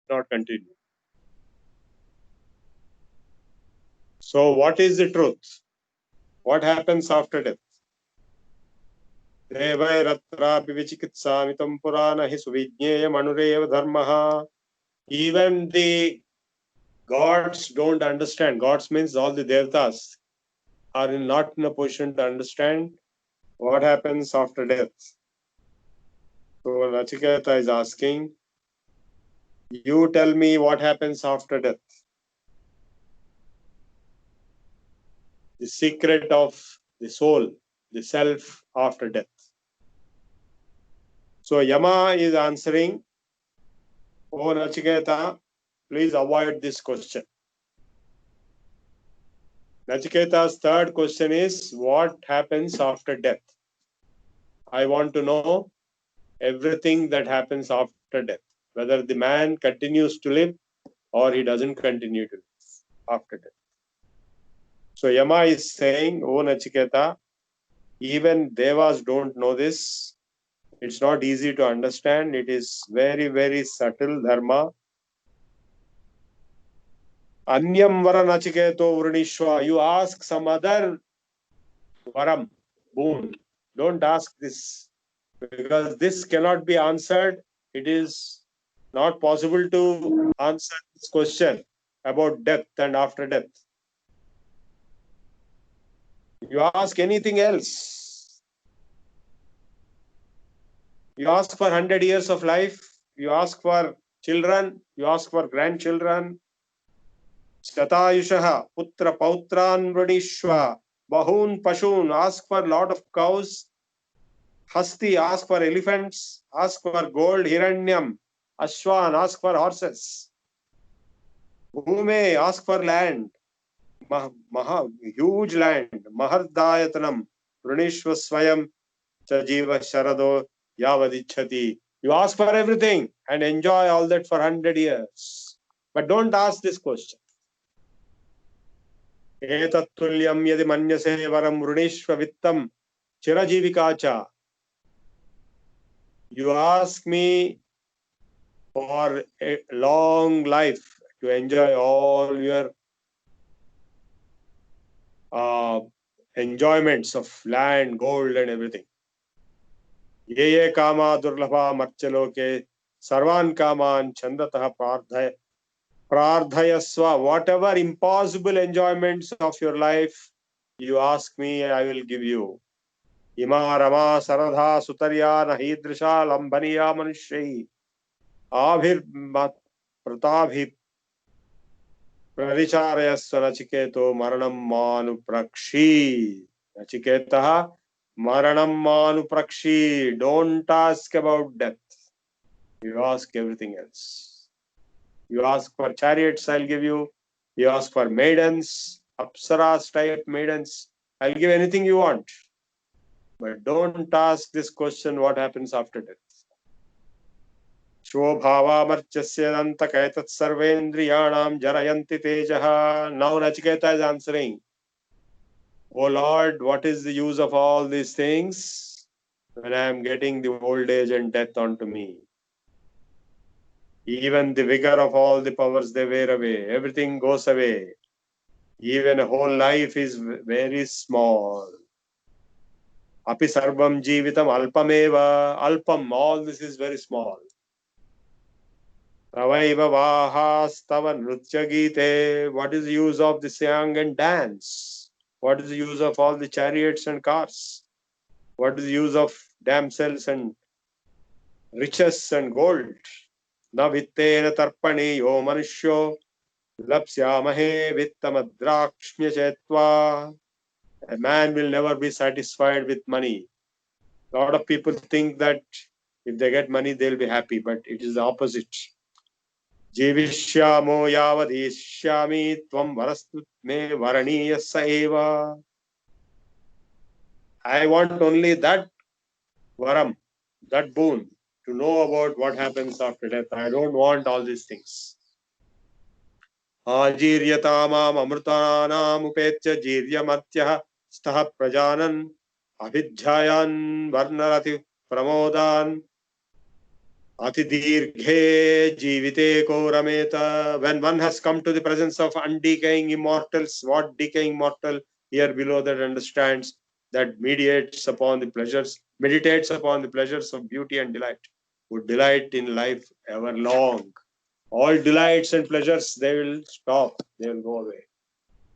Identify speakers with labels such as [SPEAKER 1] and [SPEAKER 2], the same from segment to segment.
[SPEAKER 1] not continue. So what is the truth? What happens after death? Devairattrapi vichikitsamitam purana hi suvijñeya manureva dharmaha. Even the gods don't understand. Gods means all the devatas are not in a position to understand what happens after death. So Nachiketa is asking, you tell me what happens after death. The secret of the soul, the self after death. So Yama is answering, oh Nachiketa, please avoid this question. Nachiketa's third question is, what happens after death? I want to know everything that happens after death, whether the man continues to live or he doesn't continue to live after death. So Yama is saying, oh Nachiketa, even Devas don't know this. It's not easy to understand. It is very, very subtle dharma. Anyam vara Nachiketo Vrunishwa. You ask some other varam, boon. Don't ask this, because this cannot be answered. It is not possible to answer this question about death and after death. You ask anything else. You ask for 100 years of life. You ask for children. You ask for grandchildren. Shatayushaha putra pautran vranishva. Bahun pashun. Ask for a lot of cows. Hasti, ask for elephants. Ask for gold. Hiranyam. Ashwan, ask for horses. Bhume, ask for land. Huge land. Mahardayatanam. Vranishva swayam. Chajiva sharado yavadichati. You ask for everything and enjoy all that for 100 years. But don't ask this question. Etatulyam yadi manyase varam vranishva vittam chirajivikacha. You ask me for a long life to enjoy all your enjoyments of land, gold and everything. Ye ye kama durlabha marchaloke sarvan kaman chandatah prardhayasva. Whatever impossible enjoyments of your life you ask me, I will give you. Ima rama saradha sutarya nahidrisha lambaniya manushyahi abhir pratabhi praricharayasva nachiketo maranam manu prakshi. Nachiketa maranam manu prakshi. Don't ask about death. You ask everything else. You ask for chariots, I'll give you. You ask for maidens, apsaras type maidens, I'll give anything you want. But don't ask this question, what happens after death. Shobhava marchasya antakaitat sarvendriyanam jarayanti tejaha. Now Nachiketa is answering, oh Lord, what is the use of all these things when I am getting the old age and death onto me? Even the vigor of all the powers, they wear away. Everything goes away. Even a whole life is very small. Api sarvam jivitam alpameva. Alpam, all this is very small. Tavaiva vahastava nritya gite. What is the use of the song and dance? What is the use of all the chariots and cars? What is the use of damsels and riches and gold? Na vittena tarpani yo manushyo lapsyamahe vittamadrakshmya chetva. A man will never be satisfied with money. A lot of people think that if they get money, they'll be happy, but it is the opposite. Jivishyamo yavadishyami tvam varastu me varaniya saeva. I want only that varam, that boon, to know about what happens after death. I don't want all these things. Ajiryatamam amrutanam upetya jiryamatya stah prajanan abhijhayan varnarati pramodan. Ati dirghe jivite ko rameta. When one has come to the presence of undecaying immortals, what decaying mortal here below that understands that meditates upon the pleasures of beauty and delight, would delight in life ever long. All delights and pleasures, they will stop, they will go away.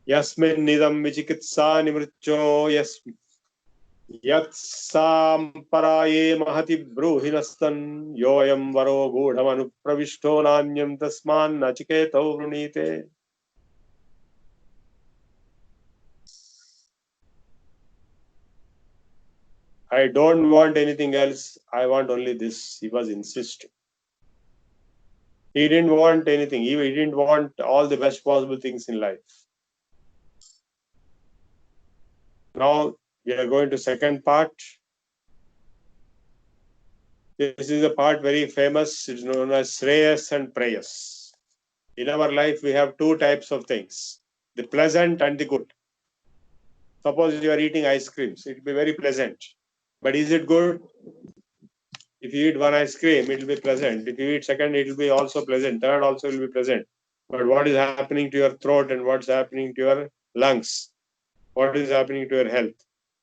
[SPEAKER 1] Yasmin nidam vichikitsa nimritcho यत्साम्पराये महति ब्रूहिणस्तन् योऽयं वरो गूढमनुप्रविष्टो नान्यं तस्मान्नचिकेतो वृणीते. I don't want anything else. I want only this. He was insisting. He didn't want anything. He didn't want all the best possible things in life. Now we are going to second part. This is a part very famous. It's known as Shreyas and Preyas. In our life, we have two types of things: the pleasant and the good. Suppose you are eating ice creams, it will be very pleasant. But is it good? If you eat one ice cream, it will be pleasant. If you eat second, it will be also pleasant. Third also will be pleasant. But what is happening to your throat and what's happening to your lungs? What is happening to your health?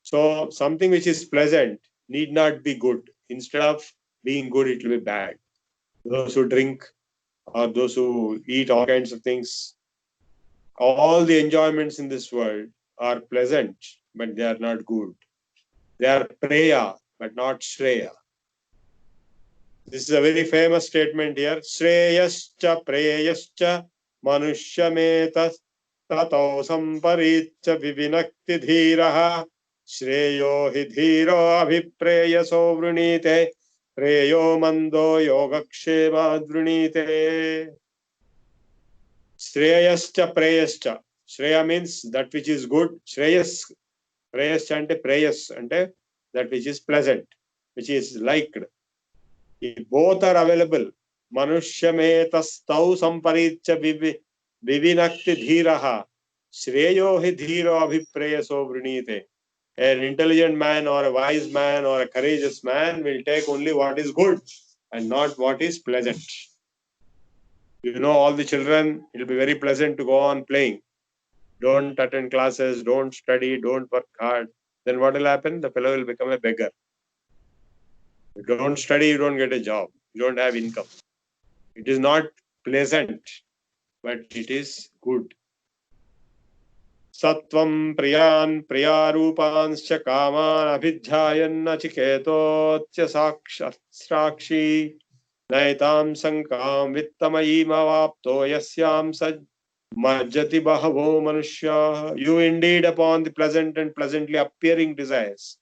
[SPEAKER 1] So something which is pleasant need not be good. Instead of being good, it will be bad. Those who drink or those who eat all kinds of things, all the enjoyments in this world are pleasant, but they are not good. They are preya, but not shreya. This is a very famous statement here. Shreyascha preyascha manushyameta tato samparitcha vivinakti dhiraha shreyo hi dhiro abhipreyaso vrinite preyo mando yogakshema vrinite. Shreyascha preyascha. Shreya means that which is good. Shreyas, preyascha ante preyas ante that which is pleasant, which is liked. If both are available, Manushyametastav samparitya vivinakti dhiraha shreyo hi dhiro abhipreyaso vrinite. An intelligent man or a wise man or a courageous man will take only what is good and not what is pleasant. You know, all the children, it will be very pleasant to go on playing. Don't attend classes, don't study, don't work hard. Then what will happen? The fellow will become a beggar. You don't study, you don't get a job, you don't have income. It is not pleasant, but it is good. Sattvam priyan priyarupanscha kaman abhidhyayan nachiketotya sakshi naitam sankam vittamayim avapto yasyam majjati bahavo manushya. You indeed upon the pleasant and pleasantly appearing desires.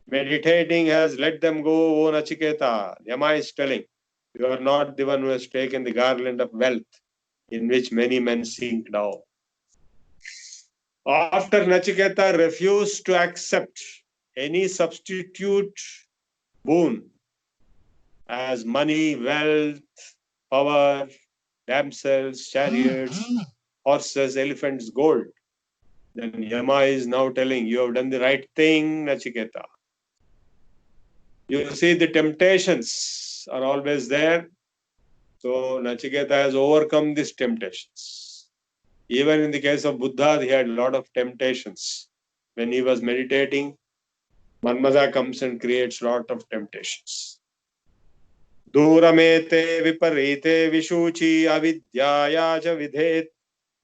[SPEAKER 1] Meditating has let them go, O Nachiketa. Yama is telling, you are not the one who has taken the garland of wealth in which many men sink down. After Nachiketa refused to accept any substitute boon as money, wealth, power, damsels, chariots, horses, elephants, gold, then Yama is now telling, you have done the right thing, Nachiketa. You see, the temptations are always there. So Nachiketa has overcome these temptations. Even in the case of Buddha, he had a lot of temptations. When he was meditating, Manmada comes and creates a lot of temptations. Duramete viparite vishuchi avidyaya ja vidhet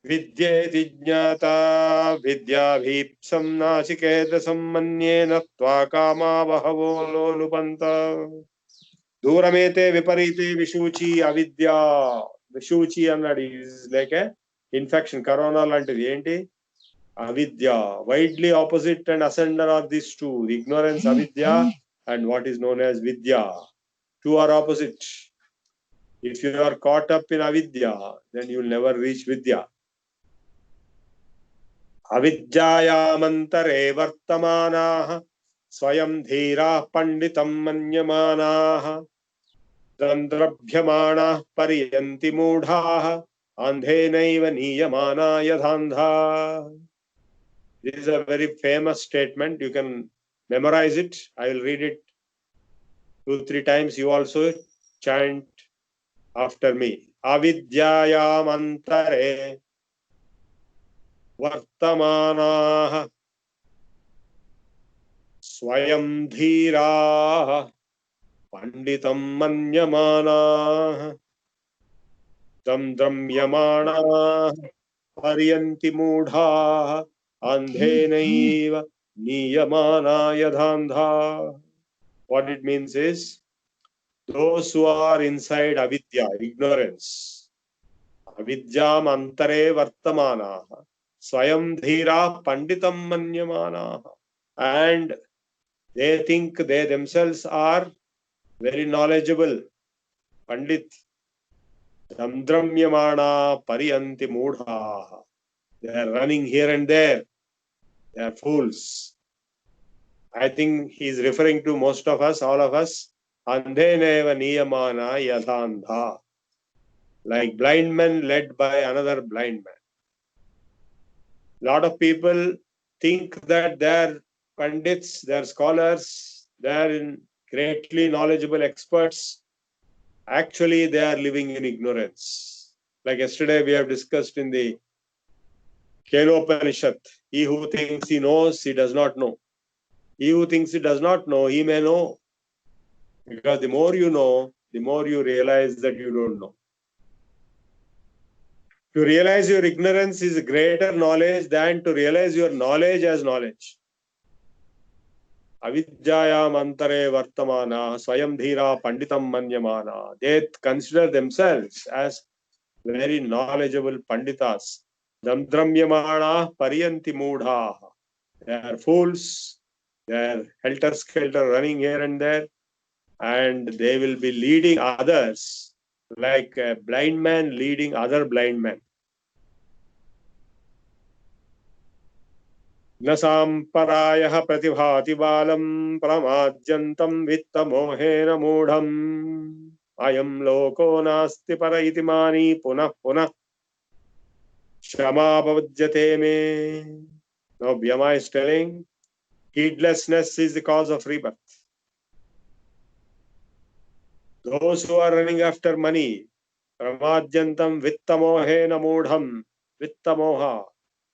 [SPEAKER 1] vidyeti jnata vidyabhipsam nachiketa sammanye natva kama bahavo lolupanta. Duramete viparite vishuchi avidya. Vishuchi annadi is like a infection, corona lantidi enti avidya. Widely opposite and ascender are these two, the ignorance avidya and what is known as vidya. Two are opposite. If you are caught up in avidya, then you will never reach vidya. Avidyayamantare vartamanaha swayam dhira panditam manyamanaha Tandrabhyamana pariyanti mudhaha andhenaiva niyamana yadhandha. This is a very famous statement. You can memorize it. I will read it 2-3 times. You also chant after me. Avidyayam antare vartamanaah swayam dhiraah panditam manyamaanaah dramyamaanaah paryanti moodhaah andhenaiva niyamana yadhandha. What it means is, those who are inside avidya, ignorance, avidyam antare vartamana, swayam dhira panditam manyamana, and they think they themselves are very knowledgeable, pandit, dramyamana pariyanti moodha. They are running here and there. They are fools. I think he is referring to most of us, all of us. Andheneva niyamana yadhandha. Like blind men led by another blind man. Lot of people think that they're pandits, they're scholars, they're greatly knowledgeable experts. Actually, they are living in ignorance. Like yesterday we have discussed in the Kenopanishad, he who thinks he knows, he does not know. He who thinks he does not know, he may know. Because the more you know, the more you realize that you don't know. To realize your ignorance is greater knowledge than to realize your knowledge as knowledge. Avidyayam antare vartamana swayam dhira panditam manyamana. They consider themselves as very knowledgeable panditas. Dandramyamana pariyanti moodha. They are fools. They are helter-skelter running here and there. And they will be leading others like a blind man leading other blind men. न साम्परायः प्रतिभाति बालं प्रमाद्यन्तं वित्तमोहेन मूढम् अयं लोको नास्ति पर इति मानी पुनः पुनः क्षमापवज्यते मे. Now Vyama is telling, heedlessness is the cause of rebirth. Those who are running after money, pramadyantam vittamohena moodham, vittamoha,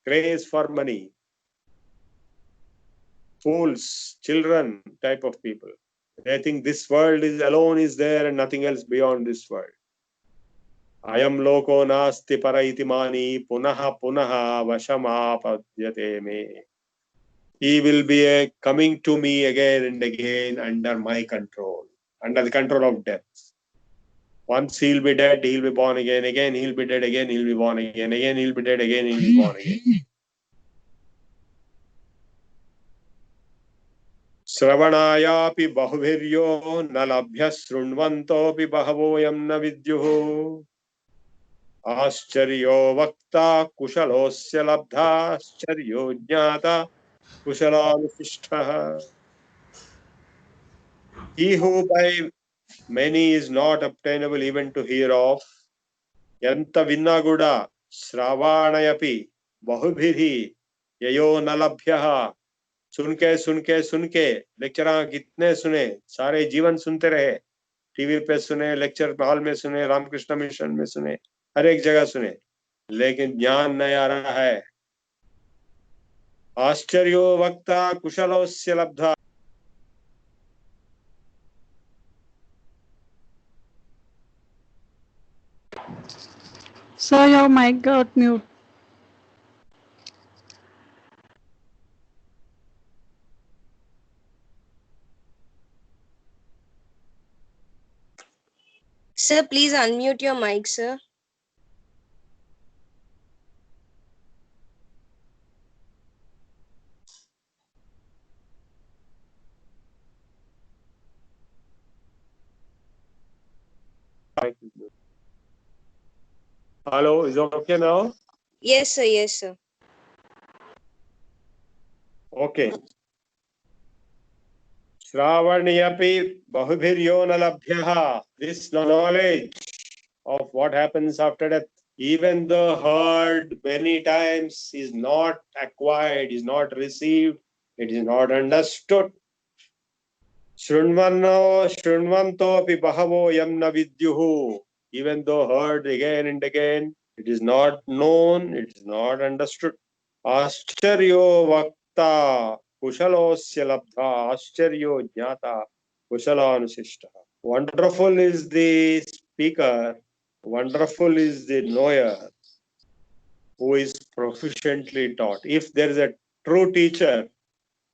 [SPEAKER 1] craze for money. Fools, children type of people. They think this world is alone is there and nothing else beyond this world. Ayam loko nasti para iti mani punaha punaha vashamapadyate me. He will be coming to me again and again under my control, under the control of death. Once he'll be dead, he'll be born again. Again, he'll be dead. Again, he'll be born again. Again, he'll be dead. Again, he'll be born again. श्रवणायापि बहुभिर्यो न लभ्य शृण्वन्तोऽपि बहवोऽयं न विद्युः आश्चर्यो वक्ता कुशलोऽस्य लब्धाश्चर्यो ज्ञाता कुशलानुशिष्टः. He who by many is not obtainable even to hear of, yanta vinnaguda श्रावाणयपि बहुभिः ययो न लभ्यः. सुन के lecture कितने सुने, सारे जीवन सुनते रहे, टीवी पे सुने, लेक्चर हॉल में सुने, रामकृष्ण मिशन में सुने, हर एक जगह सुने, लेकिन ज्ञान नहीं आ रहा है. आश्चर्यो वक्ता कुशलोस्य लब्धा.
[SPEAKER 2] So your mic got mute.
[SPEAKER 3] Sir, please unmute your mic, sir.
[SPEAKER 1] Hello, is it okay now?
[SPEAKER 3] Yes, sir. Yes, sir.
[SPEAKER 1] Okay. Shravaniyapi bahubhiryo na labhyaha. This knowledge of what happens after death, even though heard many times, is not acquired, is not received, it is not understood. Shrunvantopi bahavo yam na vidyuhu. Even though heard again and again, it is not known, it is not understood. Ascharyo vakta kushalosya labdha ascharyo jnata kushalanusishta. Wonderful is the speaker, wonderful is the knower who is proficiently taught. If there is a true teacher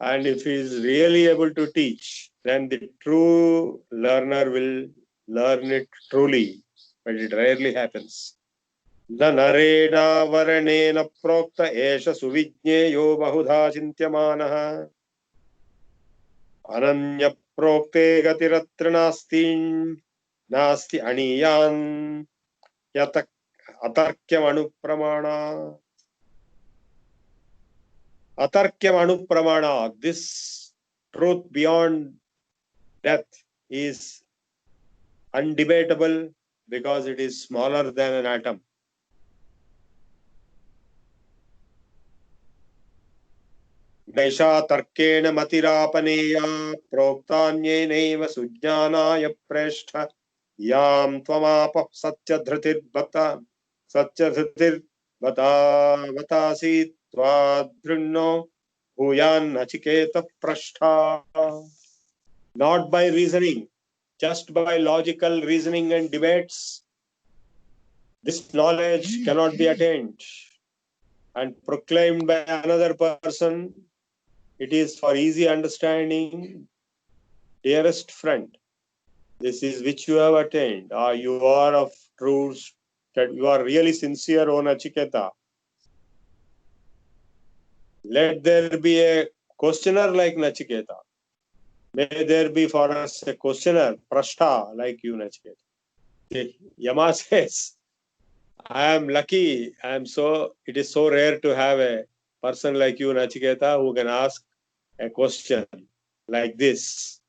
[SPEAKER 1] and if he is really able to teach, then the true learner will learn it truly, but it rarely happens. न नरेण वर्णेन प्रोक्त एष सुविज्ञेयो बहुधा चिन्त्यमानः अनन्य प्रोक्ते गतिरत्र नास्ति अणीयान् यत अतर्क्यम अनुप्रमाणा this truth beyond death is undebatable because it is smaller than an atom. नैषा तर्केण मतिरापनेया प्रोक्तान्येनैव सुज्ञानाय प्रेष्ठ यां त्वमापः सत्यधृतिर्बतासि त्वादृण्णो भूयान्नचिकेत पृष्ठा. Not by reasoning, just by logical reasoning and debates, this knowledge cannot be attained and proclaimed by another person. It is for easy understanding. Dearest friend, this is which you have attained. You are of true, that you are really sincere, O Nachiketa. Let there be a questioner like Nachiketa. May there be for us a questioner, Prashta, like you, Nachiketa. Yama says, I am lucky. It is so rare to have a person like you, Nachiketa, who can ask a question like this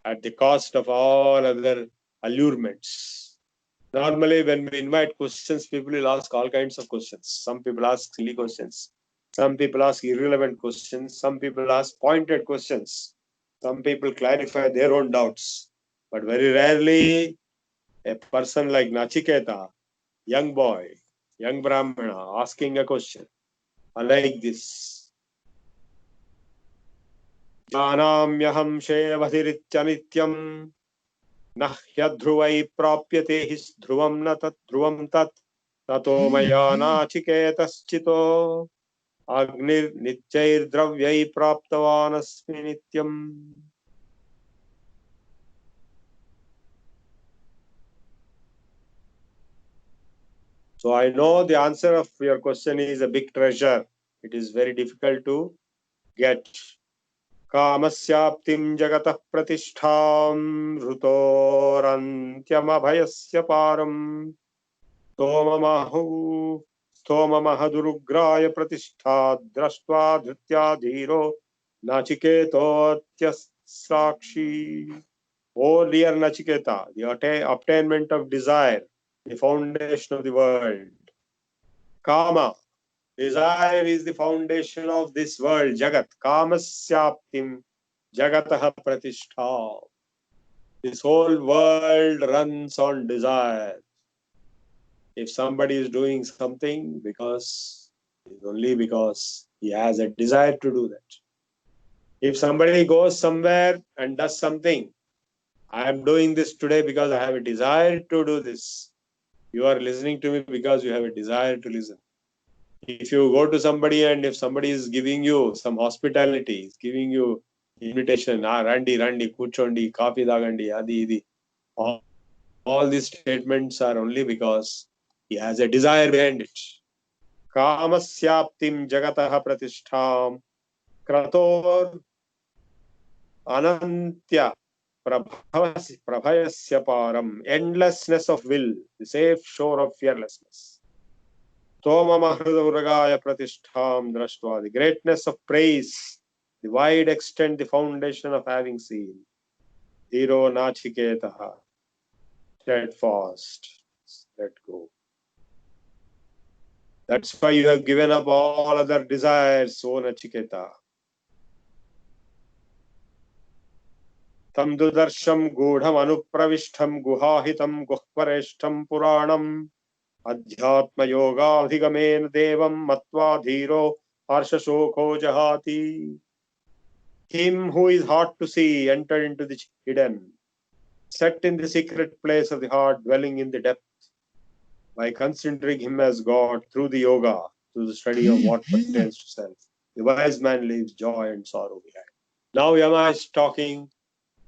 [SPEAKER 1] at the cost of all other allurements. Normally, when we invite questions, people will ask all kinds of questions. Some people ask silly questions. Some people ask irrelevant questions. Some people ask pointed questions. Some people clarify their own doubts. But very rarely, a person like Nachiketa, young boy, young Brahmana, asking a question like this. Jnanamyaham shevadhirityanityam न ह्यध्रुवै प्राप्यते हि ध्रुवं न तत् ध्रुवं तत् ततो मया नाचिकेतश्चितो अग्निर्नित्यैर्द्रव्यै प्राप्तवानस्मि नित्यम्. So I know the answer of your question is a big treasure. It is very difficult to get. कामस्याप्तिं जगतः प्रतिष्ठां ऋतोरन्त्यमभयस्य पारम् स्तोममहदुरुग्राय प्रतिष्ठा दृष्ट्वा धृत्या धीरो Nachiketotyasakshi. O dear Nachiketa, the obtainment of desire, the foundation of the world. Kama, desire is the foundation of this world. Jagat, Kamasyaptim, Jagataha Pratishtha. This whole world runs on desire. If somebody is doing something only because he has a desire to do that. If somebody goes somewhere and does something, I am doing this today because I have a desire to do this. You are listening to me because you have a desire to listen. If you go to somebody and if somebody is giving you some hospitality, is giving you invitation, randi, kuchondi, coffee dagandi, adi, idi. All these statements are only because he has a desire behind it. Kamasyaptim jagataha pratishtham krator anantya prabhayasya param. Endlessness of will, the safe shore of fearlessness. Tomamahrudavragaya pratishtham drashtva. The greatness of praise, the wide extent, the foundation of having seen. Hero nachiketaha. Steadfast. Let go. That's why you have given up all other desires, O Nachiketa. Tam dudarsham gudham anupravishtham guhahitam guhpareshtham puranam adhyatma yoga adhigamen devam matva dhiro harshashokho jahati. Him who is hard to see entered into the hidden, set in the secret place of the heart, dwelling in the depth. By considering him as God through the yoga, through the study of what pertains to self, the wise man leaves joy and sorrow behind. Now Yama is talking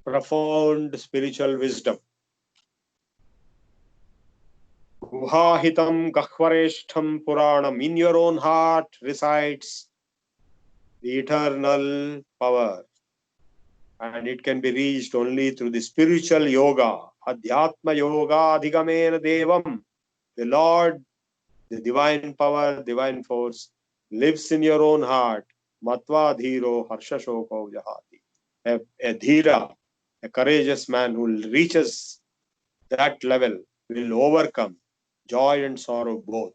[SPEAKER 1] profound spiritual wisdom. Guhahitam gahvareshtham puranam. In your own heart resides the eternal power, and it can be reached only through the spiritual yoga. Adhyatma yoga adhigamena devam. The Lord, the divine power, divine force, lives in your own heart. Matva dhiro harshashoko jahati. A dhira, a courageous man who reaches that level will overcome joy and sorrow both.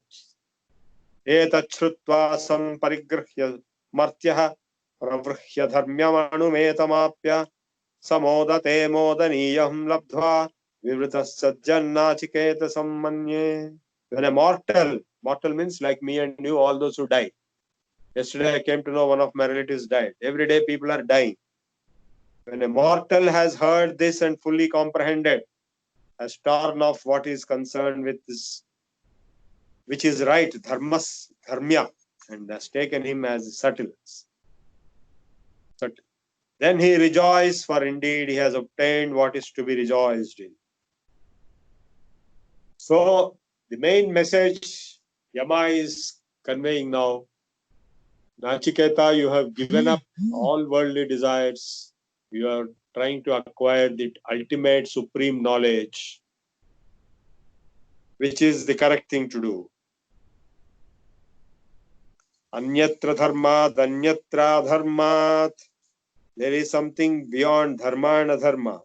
[SPEAKER 1] Etachrutva samparigrahya martyah pravruhya dharmyamanumetamapya samodate modaniyam labdhva vivritas sajjannachiketa sammanye. When a mortal means like me and you, all those who die. Yesterday I came to know one of my relatives died. Every day people are dying. When a mortal has heard this and fully comprehended, has torn off what is concerned with this, which is right, dharmya, and has taken him as subtle. Then he rejoices, for indeed he has obtained what is to be rejoiced in. So the main message Yama is conveying now, Nachiketa, you have given up all worldly desires. You are trying to acquire the ultimate supreme knowledge, which is the correct thing to do. Anyatra dharma, danyatra dharmat. There is something beyond dharma and adharma.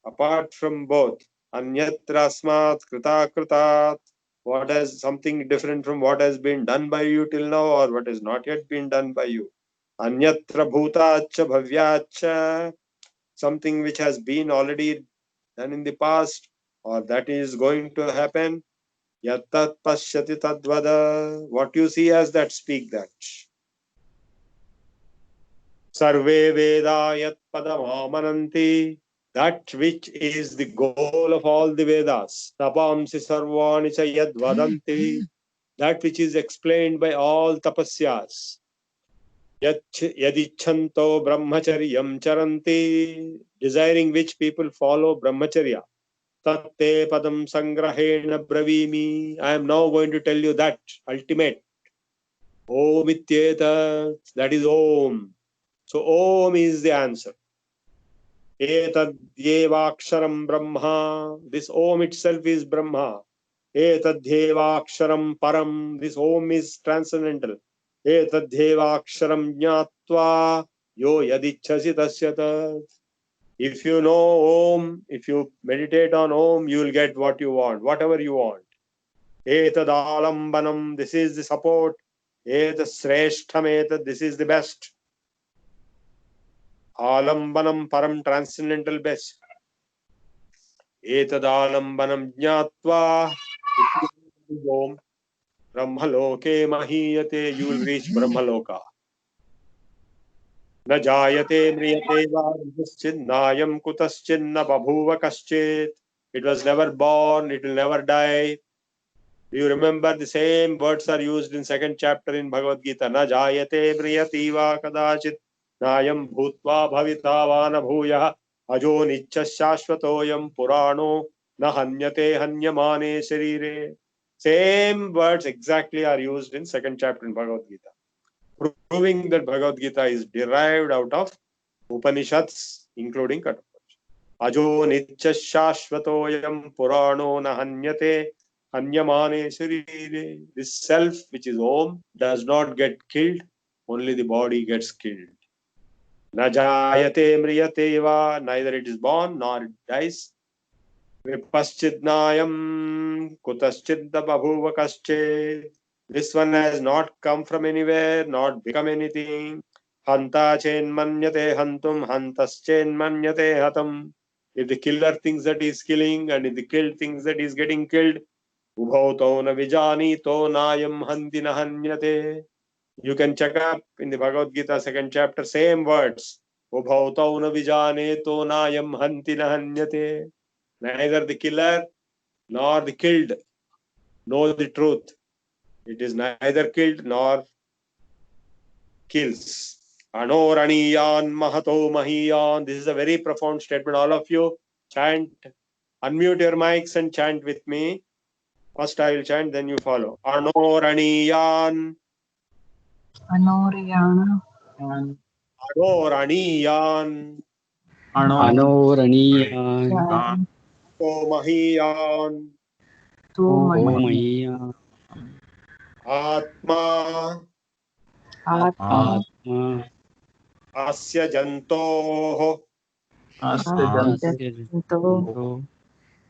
[SPEAKER 1] Apart from both. Anyatra asmat krita kritat. What has something different from what has been done by you till now, or what has not yet been done by you. Anyatra bhutacha bhavyacha. Something which has been already done in the past, or that is going to happen. Yattat pashyati tadvada. What you see as that, speak that. Sarve Veda Yat Padamamananti. That which is the goal of all the Vedas. Tapamsi Sarvani Cha Yad Vadanti. That which is explained by all tapasyas. Yadichanto Brahmacharyam Charanti. Desiring which people follow Brahmacharya. Tatte Padam Sangrahena Bravimi. I am now going to tell you that ultimate. Om Ityeta. That is Om. So Om is the answer. Etadyevaksharam Brahma. This Om itself is Brahma. Etadyevaksharam Param. This Om is transcendental. Etadyevaksharam Jnatva Yo Yadichasi Tasyata. If you know Om, if you meditate on Om, you will get what you want, whatever you want. Etadalambanam. This is the support. Etasreshtham etad. This is the best. Alambanam param, transcendental best. Etadalambanam jnatva brahmaloke mahiyate. You will reach brahmaloka. Na jayate mriyate va nayam kutaschinna babhuva kaschet. It was never born, it will never die. Do you remember the same words are used in second chapter in Bhagavad Gita? Na jayate mriyate va kadachit nayam bhutva bhavitavana bhuyah ajo nichya shashvatoyam purano na hanyate hanyamane sharire. Same words exactly are used in second chapter in Bhagavad Gita, proving that Bhagavad Gita is derived out of Upanishads, including Katha. Ajo nichya shashvatoyam purano na hanyate hanyamane sharire. This self, which is Om, does not get killed, only the body gets killed. Na jayate mriyate va. Neither it is born nor it dies. Vipaschidnayam kutaschidda babhuva kasche. This one has not come from anywhere, not become anything. Hanta chenmanyate hantum, hantaschenmanyate hatam. If the killer thinks that he is killing, and if the killed thinks that he is getting killed, ubhauto na vijanito nayam hanti na hanyate. You can check up in the Bhagavad Gita, second chapter, same words. Ubhauto na vijaneto nayam hanti na hanyate. Neither the killer nor the killed know the truth. It is neither killed nor kills. Anoraniyan mahato mahiyan. This is a very profound statement. All of you chant, unmute your mics and chant with me. First I will chant, then you follow. Anoraniyan.
[SPEAKER 2] Anoriyana.
[SPEAKER 1] Anoraniyan.
[SPEAKER 4] Anoraniyan.
[SPEAKER 1] Mahato mahiyan.
[SPEAKER 2] Tu
[SPEAKER 4] Mahiyan.
[SPEAKER 1] Atma
[SPEAKER 2] Atma.
[SPEAKER 4] Atma.
[SPEAKER 1] asya jantoh
[SPEAKER 4] Asya
[SPEAKER 2] Janto.
[SPEAKER 4] janto.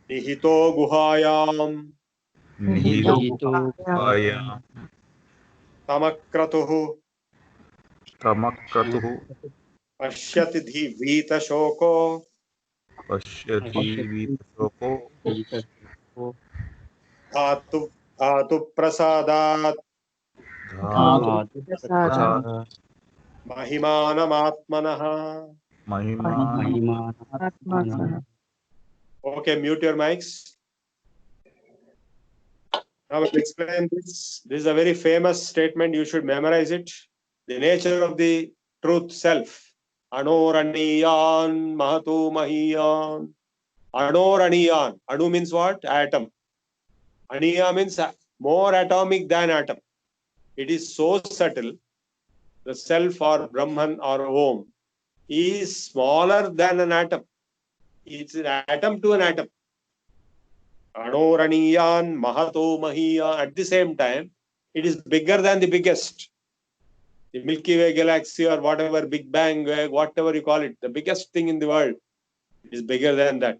[SPEAKER 1] nihito guhayam
[SPEAKER 4] Nihito
[SPEAKER 2] Gaya.
[SPEAKER 1] tamakratuh
[SPEAKER 5] Tamakratuh
[SPEAKER 1] pashyati vita shoko
[SPEAKER 5] pashyati vitashoko
[SPEAKER 1] dhatu dhatu prasadat
[SPEAKER 2] Dhatu
[SPEAKER 5] dhatu
[SPEAKER 2] prasada.
[SPEAKER 5] prasad
[SPEAKER 1] mahimanam atmanah.
[SPEAKER 5] mahima
[SPEAKER 2] Atmana.
[SPEAKER 1] Okay, mute your mics. Now I'll explain this. This is a very famous statement. You should memorize it. The nature of the truth self. Anoraniyan mahatu mahiyan. Anoraniyan. Anu means what? Atom. Aniya means more atomic than atom. It is so subtle. The self or Brahman or Om is smaller than an atom. It's an atom to an atom. Anoraniyan mahato mahiya. At the same time, it is bigger than the biggest. The Milky Way galaxy or whatever, Big Bang, whatever you call it, the biggest thing in the world is bigger than that.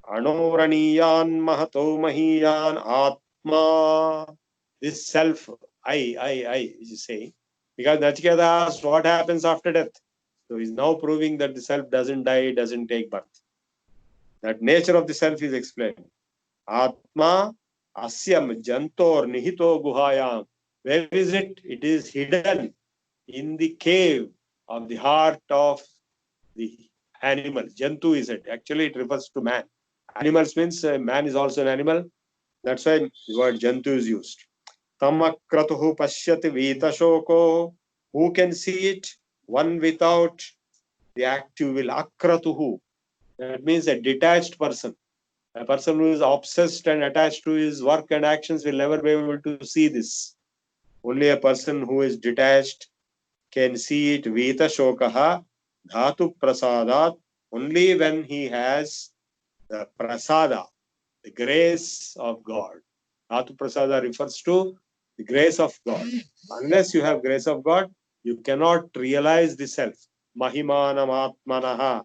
[SPEAKER 1] Anoraniyan mahato mahiyan atma. This self, I, you say. Because Nachiketa asked what happens after death. So he's now proving that the self doesn't die, doesn't take birth. That nature of the self is explained. Atma asyam jantor nihito guhayam. Where is it? It is hidden in the cave of the heart of the animal. Jantu is it. Actually, it refers to man. Animals means man is also an animal. That's why the word jantu is used. Tamakratuhu pashyati vitashoko. Who can see it? One without the active will. Akratuhu. That means a detached person. A person who is obsessed and attached to his work and actions will never be able to see this. Only a person who is detached can see it. Vita shokaha dhatu prasadat. Only when he has the prasada, the grace of God. Dhatu prasada refers to the grace of God. Unless you have grace of God, you cannot realize the self. Mahimanam atmanaha.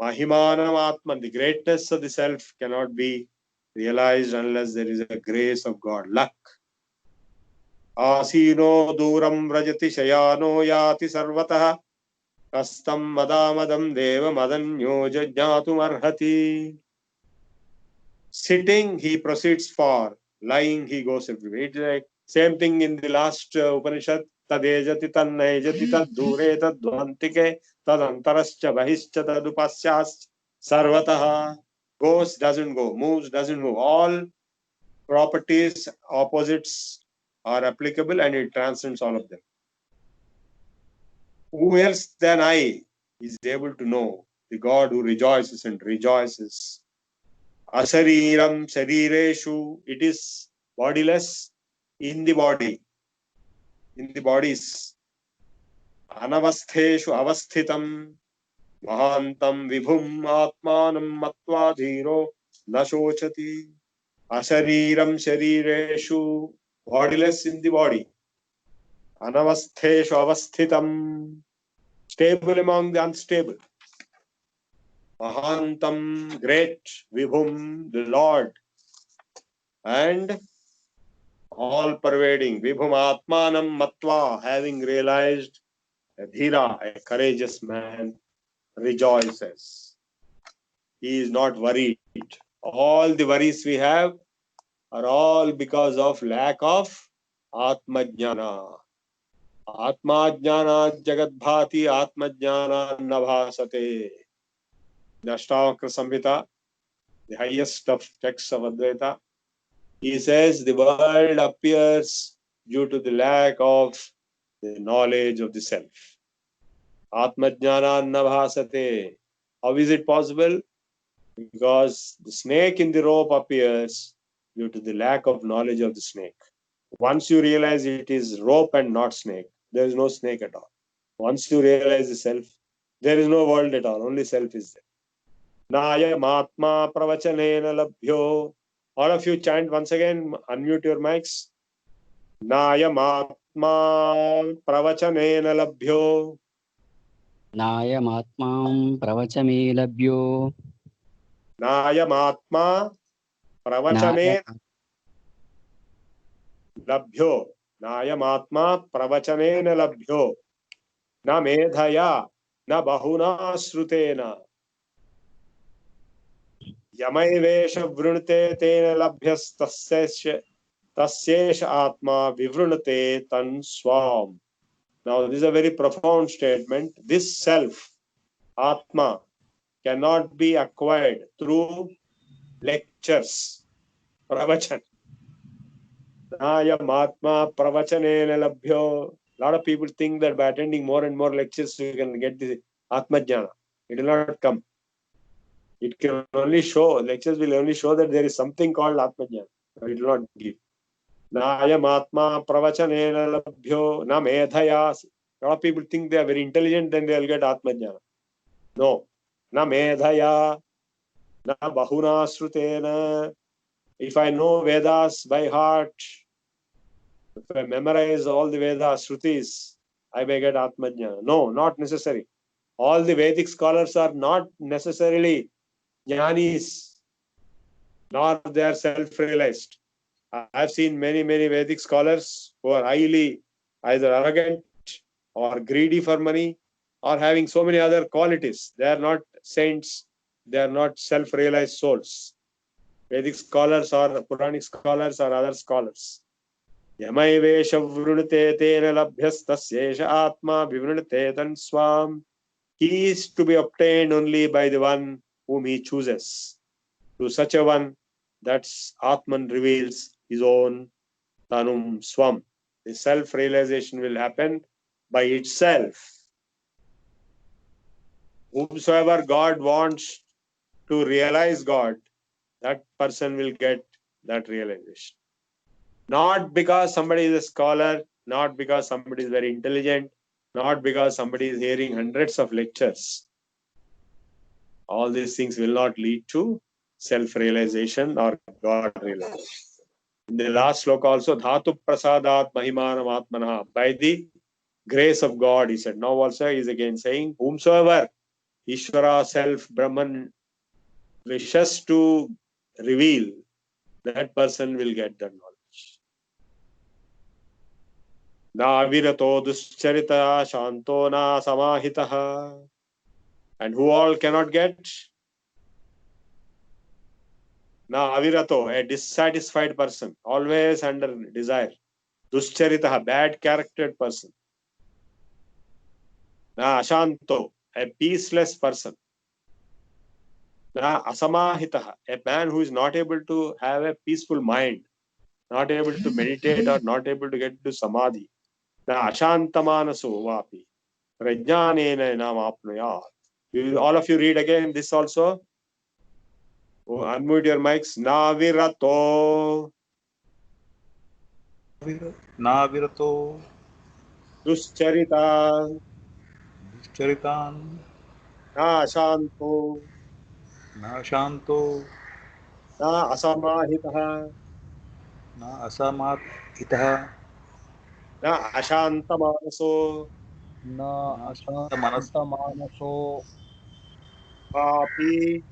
[SPEAKER 1] Mahimanam atman. The greatness of the self cannot be realized unless there is a grace of God. Luck. Asino duram vrajati shayano yati sarvatah. Kastam madamadam deva madanyo jajnatum arhati. Sitting, he proceeds far. Lying, he goes everywhere. It's like same thing in the last Upanishad. Tadejati tannejati tad dure tad dvantike tad antarascha bahischa tad upasyas sarvatah. Goes, doesn't go. Moves, doesn't move. All properties, opposites are applicable and it transcends all of them. Who else than I is able to know the God who rejoices and rejoices? Asariram sarireshu. It is bodiless in the body, in the bodies. Anavastheshu avasthitam mahantam vibhum atmanam matva dhiro nashochati. Asariram sharireshu. Bodiless in the body. Anavastheshu avasthitam. Stable among the unstable. Mahantam, great, Vibhum, the Lord. And all pervading. Vibhum Atmanam Matva, having realized, a Dhira, a courageous man, rejoices. He is not worried. All the worries we have are all because of lack of Atmajnana. Atmajnana Jagadbhati Atmajnana Nabhasate. The Ashtavakra Samhita, the highest of texts of Advaita, he says the world appears due to the lack of the knowledge of the self. Atmajnana Nabhasate. How is it possible? Because the snake in the rope appears due to the lack of knowledge of the snake. Once you realize it is rope and not snake, there is no snake at all. Once you realize the self, there is no world at all, only self is there. Nayam Atma Pravachanena Labhyo. All of you chant once again, unmute your mics. Nayam Atma Pravachanena Labhyo.
[SPEAKER 4] नायमात्मां प्रवचमे लभ्यो
[SPEAKER 1] Nayam Atma Pravachane Labhyo. Nayam Atma Pravachanena Labhyo. Na medhaya na bahuna srutena. Yamaivesha vrunte tena labhyas tasyesh atma vivrunate tan swam. Now this is a very profound statement. This self, Atma, cannot be acquired through lectures, pravachan. Nayam Atma pravachanena labhyo. A lot of people think that by attending more and more lectures you can get the Atma Jnana. It will not come. It can only show, lectures will only show that there is something called Atma Jnana. It will not give. Nayam Atma pravachanena labhyo na medhaya. A lot of people think they are very intelligent, then they will get Atma Jnana. No. Na medhaya, na bahuna srutena. If I know Vedas by heart, if I memorize all the Vedas, Shrutis, I may get Atma Jnana. No, not necessary. All the Vedic scholars are not necessarily Jnanis, nor they are self-realized. I have seen many Vedic scholars who are highly either arrogant or greedy for money or having so many other qualities. They are not saints. They are not self-realized souls. Vedic scholars or Puranic scholars or other scholars. Yamaivesha vrunate tena labhyastasesha atma vivrunate tan swam. He is to be obtained only by the one whom he chooses. To such a one, that's Atman reveals his own Tanum Swam. The self-realization will happen by itself. Whomsoever God wants to realize God, that person will get that realization. Not because somebody is a scholar, not because somebody is very intelligent, not because somebody is hearing hundreds of lectures. All these things will not lead to self-realization or God realization. In the last sloka also, Dhatu Prasadat Mahimanam Atmana. By the grace of God, he said. Now also he is again saying, whomsoever Ishvara, self, Brahman, wishes to reveal, that person will get that knowledge. Na avirato duscharita shanto na samahitaha. And who all cannot get? Na avirato, a dissatisfied person, always under desire. Duscharita, bad charactered person. Na ashanto, a peaceless person. Na asamahitaha, a man who is not able to have a peaceful mind, not able to meditate or not able to get to samadhi. Na ashantamanaso vapi. Prajnanena nam apnayat. All of you read again this also. Oh, unmute your mics. Navirato.
[SPEAKER 5] Navirato
[SPEAKER 1] Duscharita.
[SPEAKER 5] Duscharitan
[SPEAKER 1] Na ashanto.
[SPEAKER 5] Na Shanto
[SPEAKER 1] Na asamahitaha.
[SPEAKER 5] Na Asamat Itaha
[SPEAKER 1] Na ashantamanaso
[SPEAKER 6] न
[SPEAKER 5] Na Manas
[SPEAKER 6] अशान्तमानसो
[SPEAKER 1] vapi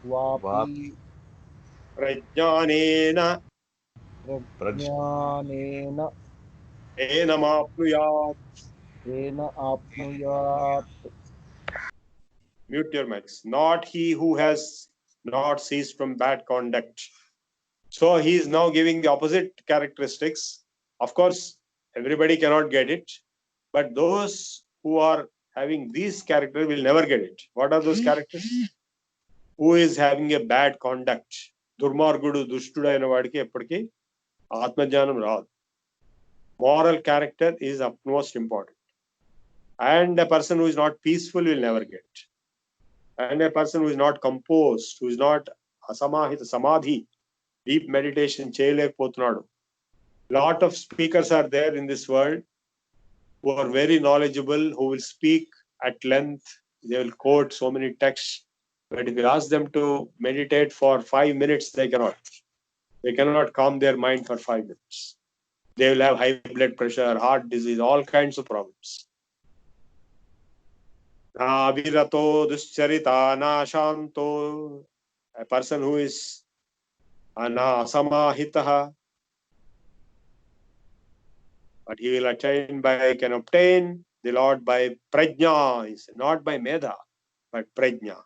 [SPEAKER 6] वापि
[SPEAKER 5] Vapi
[SPEAKER 1] prajnanena
[SPEAKER 6] प्रज्ञानेन
[SPEAKER 1] enamapnuyat.
[SPEAKER 6] Yen आप्नुयात्
[SPEAKER 1] Mute your mics. Not he who has not ceased from bad conduct. So he is now giving the opposite characteristics. Of course, everybody cannot get it, but those who are having these characters will never get it. What are those characters? Who is having a bad conduct? దుర్మార్గుడు దుష్టుడు అయిన వాడికి ఎప్పటికీ ఆత్మజ్ఞానం రాదు. Moral character is utmost important. And a person who is not peaceful will never get. And a person who is not composed, who is not asamahita samadhi, deep meditation చేయలేకపోతున్నాడు. Lot of speakers are there in this world who are very knowledgeable, who will speak at length. They will quote so many texts. But if you ask them to meditate for 5 minutes, they cannot. They cannot calm their mind for 5 minutes. They will have high blood pressure, heart disease, all kinds of problems. Avirato duscharita nashanto. A person who is anasamahitaha, but he will can obtain the Lord by prajna, not by medha, but prajna,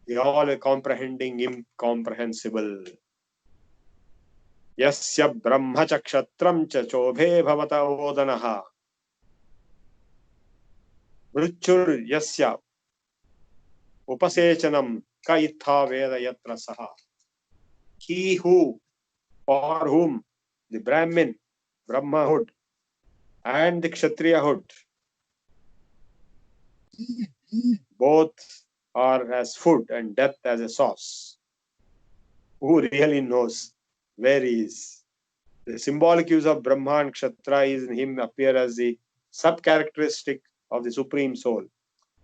[SPEAKER 1] the all comprehending incomprehensible. Yasya brahma cha kshatram cha chobhe bhavata odanaha. Mruchur yasya upasechanam ka itha veda yatra saha. He who, for whom the Brahmin, Brahmahood, and the Kshatriyahood both are as food and death as a sauce. Who really knows where he is? The symbolic use of Brahma and Kshatriya is in him appear as the sub-characteristic of the Supreme Soul.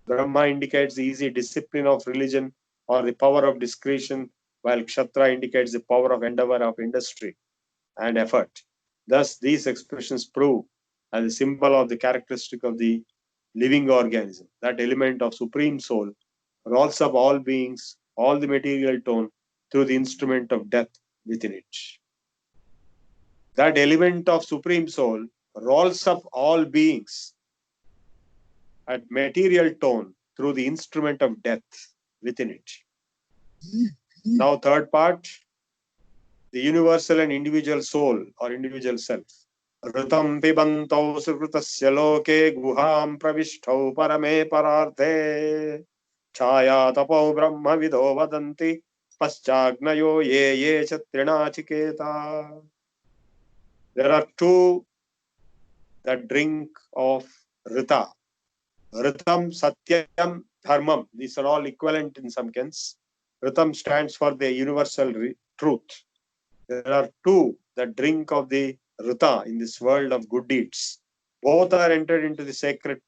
[SPEAKER 1] Brahma indicates the easy discipline of religion or the power of discretion, while Kshatriya indicates the power of endeavor, of industry and effort. Thus, these expressions prove as a symbol of the characteristic of the living organism. That element of Supreme Soul rolls up all beings, all the material tone, through the instrument of death within it. That element of Supreme Soul rolls up all beings at material tone through the instrument of death within it. Now, third part, the universal and individual soul or individual self. Rutam pibantau sukrutasya loke guham pravishthau parame pararthe chaya tapau brahma vido vadanti paschagnayo ye chatrinachiketa. There are two that drink of Rita. Ritam, Satyam, Dharmam. These are all equivalent in some sense. Ritam stands for the universal truth. There are two that drink of the Rita in this world of good deeds. Both are entered into the secret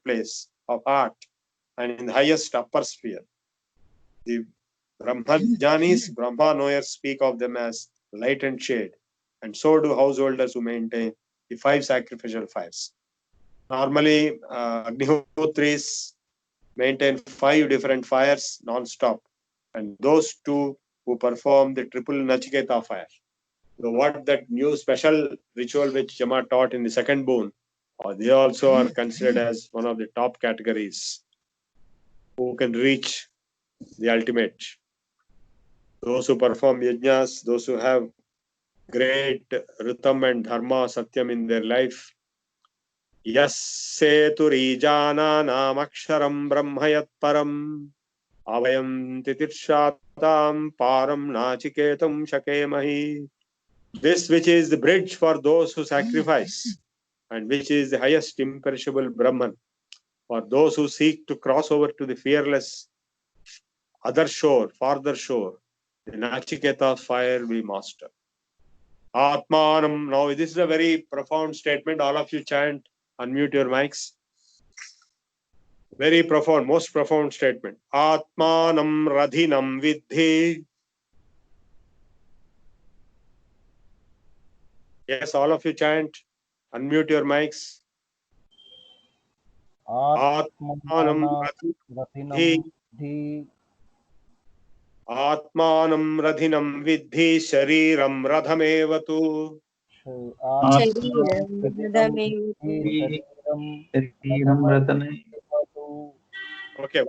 [SPEAKER 1] place of heart and in the highest upper sphere. The Brahmajanis, Brahma knowers speak of them as light and shade, and so do householders who maintain the 5 sacrificial fires. Normally, Agnihotris maintain 5 different fires non-stop, and those 2 who perform the triple Nachiketa fire. So what that new special ritual which Jama taught in the second boon, they also are considered as one of the top categories who can reach the ultimate. Those who perform yajnas, those who have great ritam and dharma, satyam in their life. Yasseturijana aksharam brahmayat param avayam titirshatam param nachiketam shakemahi. This which is the bridge for those who sacrifice and which is the highest imperishable Brahman. For those who seek to cross over to the fearless other shore, farther shore, the Nachiketa fire we master. Atmanam. Now this is a very profound statement. All of you chant, unmute your mics. Very profound, most profound statement. Atmanam radhinam vidhi. Yes, all of you chant. Unmute your mics. Atmanam radhinam vidhi. आत्मानं रथिनं विद्धि शरीरं रथमेव तु.
[SPEAKER 3] शरीरं मृदमेव
[SPEAKER 2] शरीरं रतने
[SPEAKER 1] Okay,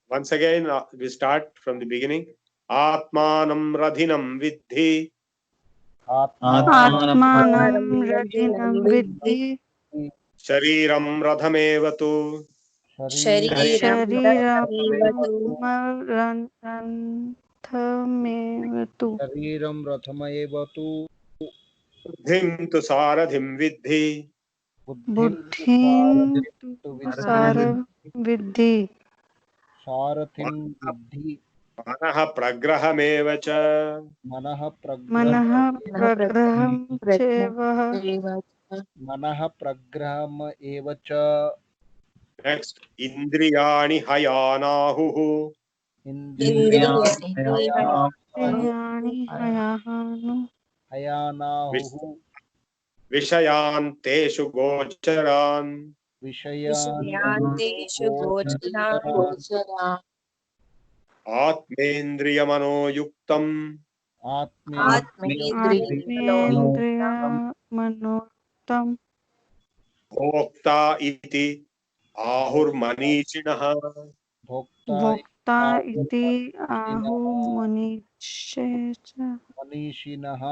[SPEAKER 1] once again we start from the beginning. Atmanam radhinam viddhi
[SPEAKER 2] आत्मानं
[SPEAKER 7] आत्मानं रथिनं विद्धि
[SPEAKER 1] shariram radhameva tu.
[SPEAKER 3] शरीरं
[SPEAKER 7] शरीरं
[SPEAKER 3] रथमेव तु
[SPEAKER 7] रथमेव तु
[SPEAKER 6] शरीरं रथमेव तु
[SPEAKER 1] Buddhim tu saradhim viddhi
[SPEAKER 7] बुद्धिं तु सारविद्धि
[SPEAKER 6] सारथिं विद्धि
[SPEAKER 1] manah pragrahameva cha.
[SPEAKER 6] मनः
[SPEAKER 7] मनः प्रग्रहं चैव
[SPEAKER 6] मनः प्रग्रहम् एव च
[SPEAKER 1] Next, indriyani hayanahuhu
[SPEAKER 7] इन्द्रियाणि हयानु
[SPEAKER 6] हयानाहुः
[SPEAKER 1] vishayan teshu gocharan.
[SPEAKER 6] विषयान्
[SPEAKER 3] विषयान्तेषु गोचरान्
[SPEAKER 1] Atmendriyamanoyuktam
[SPEAKER 7] आत्मेन्द्रियमनोत्तं
[SPEAKER 1] bhokta iti ahurmanichinah.
[SPEAKER 6] भोक्ता
[SPEAKER 7] भोक्ता इति आहुर्मनीषे
[SPEAKER 6] मनीषिणः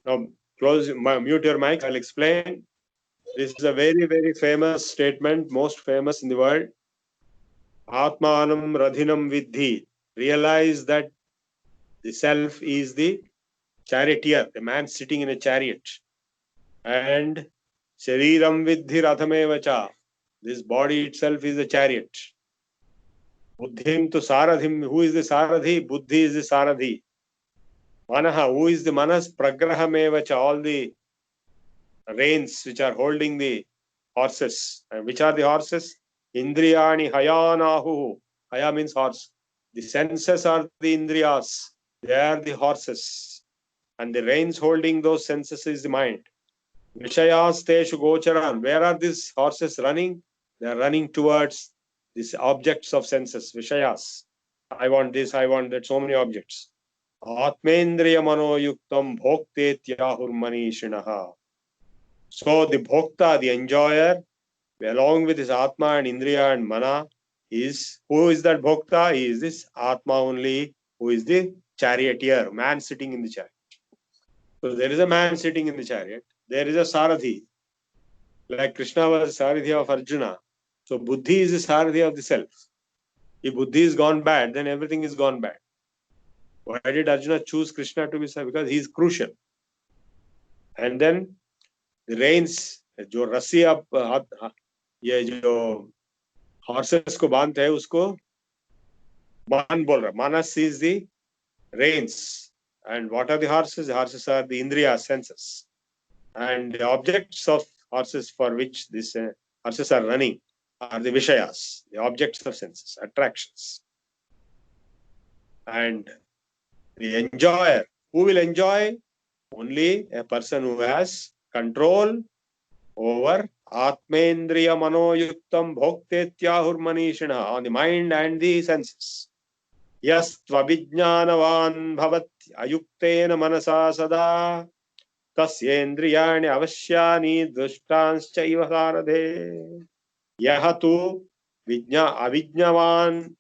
[SPEAKER 1] Now, mute your mic. I'll explain. This is a very, very famous statement, most famous in the world. Atmanam radhinam viddhi. Realize that the self is the charioteer, the man sitting in a chariot. And shariram viddhi rathamevacha. This body itself is a chariot. Buddhim tu saradhim. Who is the saradhi? Buddhi is the saradhi. Manaha. Who is the manas? Pragrahamevacha. All the reins which are holding the horses. And which are the horses? Indriyani hayanahu. Haya means horse. The senses are the indriyas. They are the horses. And the reins holding those senses is the mind. Vishayas teshu gocharan. Where are these horses running? They are running towards these objects of senses. Vishayas. I want this, I want that. So many objects. Atmendriya manoyuktam bhoktetyahur manishinaha. So the bhokta, the enjoyer, along with his atma and indriya and mana, is who is that bhokta? He is this atma only, who is the charioteer, man sitting in the chariot. So there is a man sitting in the chariot. There is a sarathi, like Krishna was sarathi of Arjuna. So buddhi is the sarathi of the self. If buddhi is gone bad, then everything is gone bad. Why did Arjuna choose Krishna to be sarathi? Because he is crucial. And then the reins, जो रस्सी आप ये जो horses को बांधते हैं उसको मान बोल रहा. Manas is the reins. And what are the horses? The horses are the indriya senses. And the objects of horses for which these horses are running are the vishayas, the objects of senses, attractions. And the enjoyer, who will enjoy? Only a person who has control over atmendriya manoyuktam bhoktetyahur manishina, on the mind and the senses. Yas tvabhijnanavan bhavat ayuktena manasa sada tasyendriyani avashyani drushtanscha saradhe. Yaha tu avijnanavan,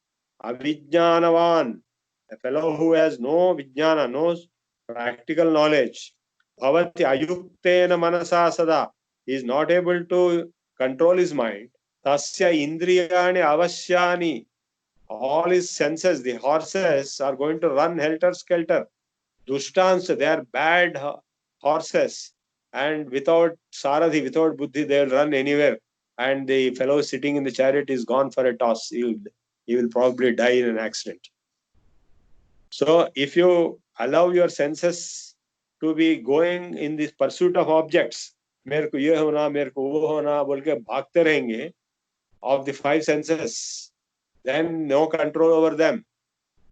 [SPEAKER 1] a fellow who has no vijnana, no practical knowledge. Bhavati ayuktena manasa sada, he is not able to control his mind. Tasya indriyani avashyani, all his senses, the horses are going to run helter-skelter. Dushtans, they are bad horses. And without sarathi, without buddhi, they will run anywhere. And the fellow sitting in the chariot is gone for a toss. He will probably die in an accident. So if you allow your senses to be going in this pursuit of objects, मेरे को ये होना, मेरे को वो होना बोल के भागते रहेंगे of the five senses, then no control over them,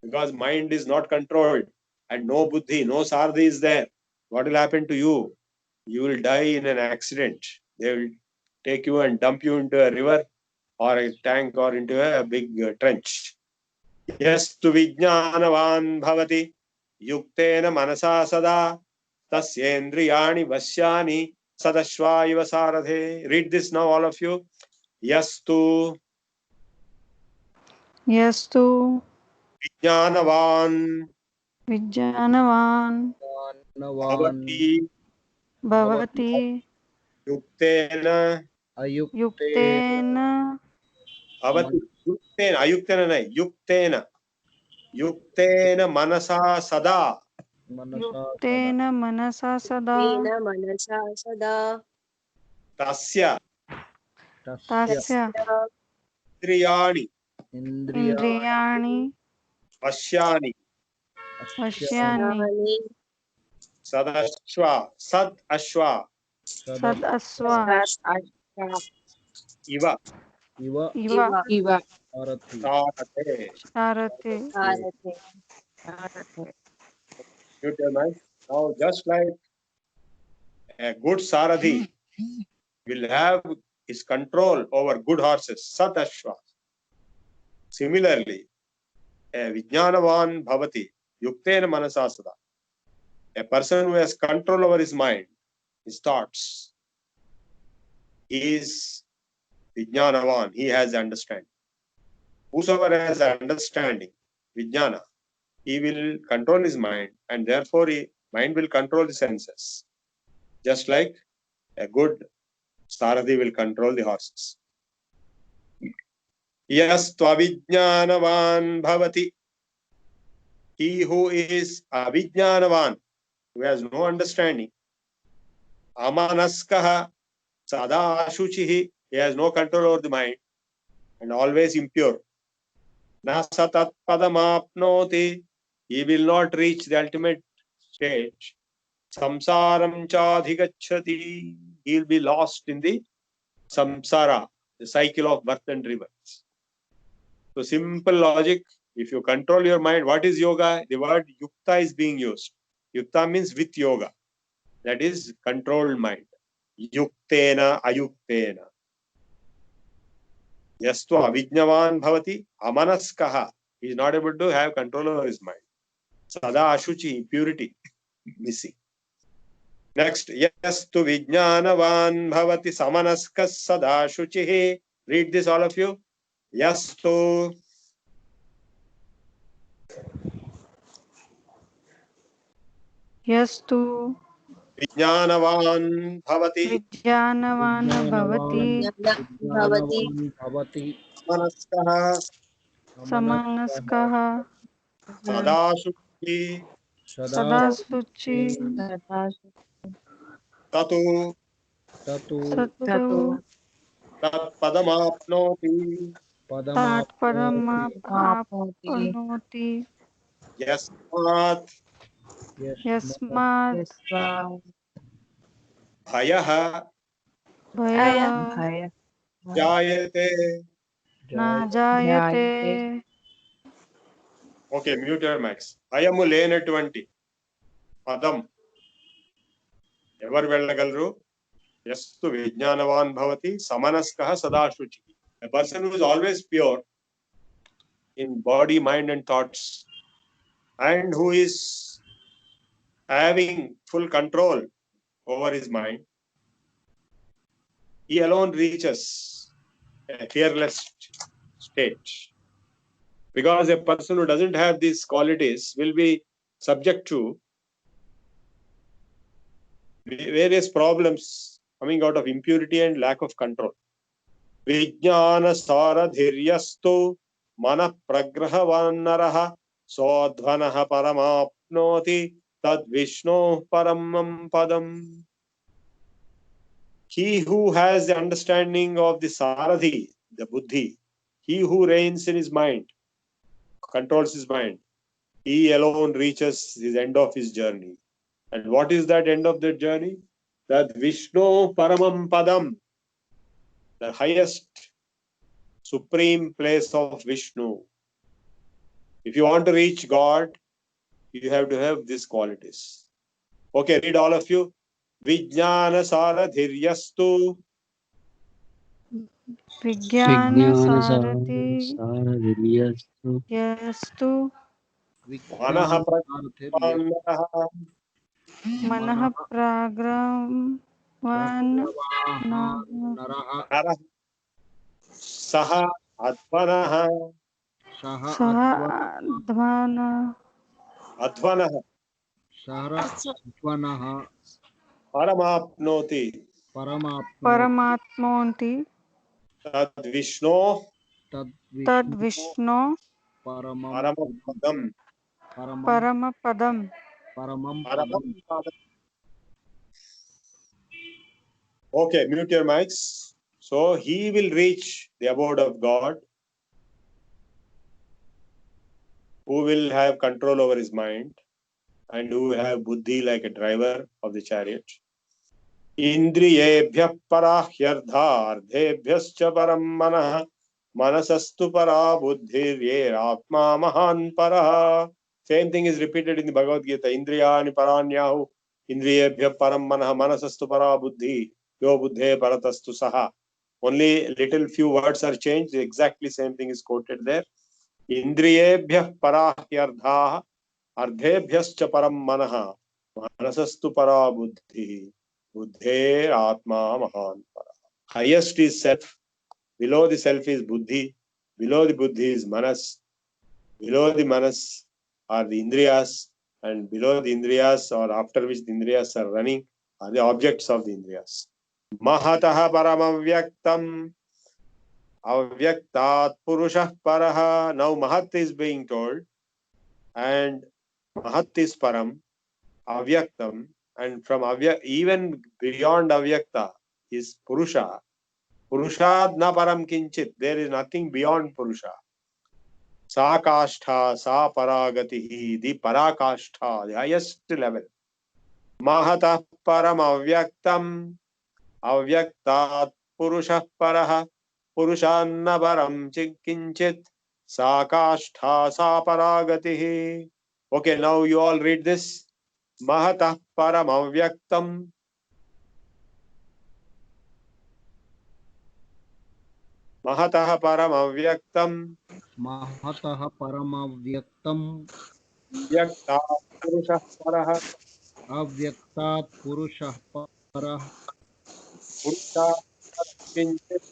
[SPEAKER 1] because mind is not controlled and no buddhi, no sarathi is there. What will happen to you? You will die in an accident. They will take you and dump you into a river or a tank or into a big trench. Yastu vijnanavan bhavati yuktena manasa sada tasyendriyani vasyani sadashva iva sarathe. Read this now, all of you. Yastu
[SPEAKER 7] Yastu
[SPEAKER 1] vijnanavan
[SPEAKER 7] Vijnanavan
[SPEAKER 6] Navavan
[SPEAKER 1] bhavati
[SPEAKER 7] Bhavati
[SPEAKER 1] yuktena
[SPEAKER 6] Ayukte
[SPEAKER 7] Yuktena
[SPEAKER 1] bhavati yuktena ayuktena nahi yuktena yuktena manasa sada
[SPEAKER 6] Manasa Sada
[SPEAKER 7] Yuktena Manasa Sada
[SPEAKER 3] तेन मनसा सदा
[SPEAKER 1] tasya
[SPEAKER 6] Tasya
[SPEAKER 7] Tasya
[SPEAKER 1] indriyani
[SPEAKER 6] Indriya
[SPEAKER 7] Indriyani
[SPEAKER 1] vashyani
[SPEAKER 6] Ashyani
[SPEAKER 7] Vashyani
[SPEAKER 3] यानि
[SPEAKER 1] sadashva sad ashva
[SPEAKER 6] Sada
[SPEAKER 7] Sad Asva
[SPEAKER 1] iva
[SPEAKER 6] Iva
[SPEAKER 7] Iva
[SPEAKER 3] इव
[SPEAKER 6] Arati
[SPEAKER 1] sarate.
[SPEAKER 7] Sharate
[SPEAKER 3] भारते
[SPEAKER 1] Now, just like a good Sarathi will have his control over good horses, Sat Ashwa. Similarly, a Vijnanavan Bhavati, Yuktena Manasasada. A person who has control over his mind, his thoughts, he is Vijnanavan, he has understanding. Whosoever has understanding, Vijnana, he will control his mind and therefore mind will control the senses. Just like a good Sarathi will control the horses. Yastvavijnanavan bhavati. He who is avijnanavan, who has no understanding. Amanaskaha sada ashuchihi. He has no control over the mind and always impure. Nasatat padamapnoti. He will not reach the ultimate stage. Samsaram chadhigachati. He will be lost in the samsara, the cycle of birth and rebirth. So simple logic, if you control your mind, what is yoga? The word yukta is being used. Yukta means with yoga. That is controlled mind. Yuktena, ayuktena. Yastu avijnavan bhavati, amanaskaha. He is not able to have control over his mind. Sada ashuchi, purity, missing. Next, yastu vijnanavan bhavati, samanaskas sada ashuchihi. Read this, all of you. Yastu
[SPEAKER 7] Yastu
[SPEAKER 1] vijnanavan bhavati,
[SPEAKER 7] Vijnanavan
[SPEAKER 6] Vijnanavan
[SPEAKER 7] Bhavati
[SPEAKER 3] भवति
[SPEAKER 6] Vijnanavan Bhavati
[SPEAKER 1] manaskaha
[SPEAKER 6] Samanaskaha
[SPEAKER 7] Samanaskaha
[SPEAKER 1] sadashuchi
[SPEAKER 6] Sada
[SPEAKER 7] Sadasuchi
[SPEAKER 1] tatu
[SPEAKER 6] Tatu
[SPEAKER 7] Satu
[SPEAKER 1] tat padamapnoti
[SPEAKER 7] Tat
[SPEAKER 6] Padamapnoti
[SPEAKER 7] Parama Apnoti
[SPEAKER 1] yasmat
[SPEAKER 6] Yasmat
[SPEAKER 7] Yasmat
[SPEAKER 1] bhayaha
[SPEAKER 7] Bhaya
[SPEAKER 1] jayate.
[SPEAKER 7] Na
[SPEAKER 6] Jaya
[SPEAKER 7] Jayate
[SPEAKER 1] Okay, mute your mics. భయము లేనటువంటి పదం ఎవరు వెళ్ళగలరు? యస్తు విజ్ఞానవాన్ భవతి సమనస్కః సదాశుచి. A person who is always pure in body, mind and thoughts and who is having full control over his mind, he alone reaches a fearless state. Because a person who doesn't have these qualities will be subject to various problems coming out of impurity and lack of control. Vijnana saradhiryastu mana pragrahvanaraha sodhvanaha paramapnoti tad vishno paramam padam. He who has the understanding of the saradhi, the buddhi, he who reigns in his mind, controls his mind, he alone reaches the end of his journey. And what is that end of the journey? That Vishnu Paramam Padam, the highest supreme place of Vishnu. If you want to reach God, you have to have these qualities. Okay, read all of you. Vijnana Saradhiryastu
[SPEAKER 6] विज्ञानसारथि
[SPEAKER 4] विज्ञानसारथिर्यस्तु
[SPEAKER 6] यस्तु
[SPEAKER 1] मनः
[SPEAKER 2] विज्ञानसारथिर्यस्तु
[SPEAKER 1] प्रज्ञानः
[SPEAKER 6] मनः प्राग्रवान्
[SPEAKER 2] नरः
[SPEAKER 1] नरः सः अध्वनः
[SPEAKER 2] सः
[SPEAKER 6] सः
[SPEAKER 1] अध्वनः
[SPEAKER 2] अध्वनः
[SPEAKER 1] परमाप्नोति
[SPEAKER 2] परमाप्नोति
[SPEAKER 6] परमात्मोऽन्ति
[SPEAKER 1] तद्विष्णो
[SPEAKER 6] तद्विष्णो
[SPEAKER 2] परमं
[SPEAKER 1] परमपदम्
[SPEAKER 6] परमपदम्
[SPEAKER 2] परमं
[SPEAKER 1] परमं
[SPEAKER 2] पदं
[SPEAKER 1] padam. Okay, mute your mics. So he will reach the abode of God, who will have control over his mind and who will have buddhi like a driver of the chariot. Indriyebhyah parahyardha param manah manasastu para buddhir atma mahan paraha. Same thing is repeated in the Bhagavad Gita. Indriyani paranyahu indriyebhyah param manah manasastu para buddhi yo buddhe paratastu saha. Only little few words are changed. Exactly same thing is quoted there. Indriyebhyah parahyardha ardhebhyascha param manah manasastu para buddhi buddhe atma mahan para. Highest is self, below the self is buddhi, below the buddhi is manas, below the manas are the indriyas, and below the indriyas, or after which the indriyas are running, are the objects of the indriyas. Mahatah paramavyaktam avyaktat purushah paraha. Now Mahat is being told, and Mahat is param, avyaktam, and from even beyond avyakta is purusha. Purushad na param kinchit. There is nothing beyond purusha. Sa kashtha, sa paragatihi, the parakashtha, the highest level. Mahatah param avyaktam avyaktat purushah paraha purushanna param kinchit sa kashtha sa paragatihi. Okay, now you all read this. Mahatah param avyaktam Mahatah param avyaktam
[SPEAKER 2] महतः परमव्यक्तं
[SPEAKER 1] vyaktat purushah paraha
[SPEAKER 2] अव्यक्तात् पुरुषः परः
[SPEAKER 1] purusha kinchit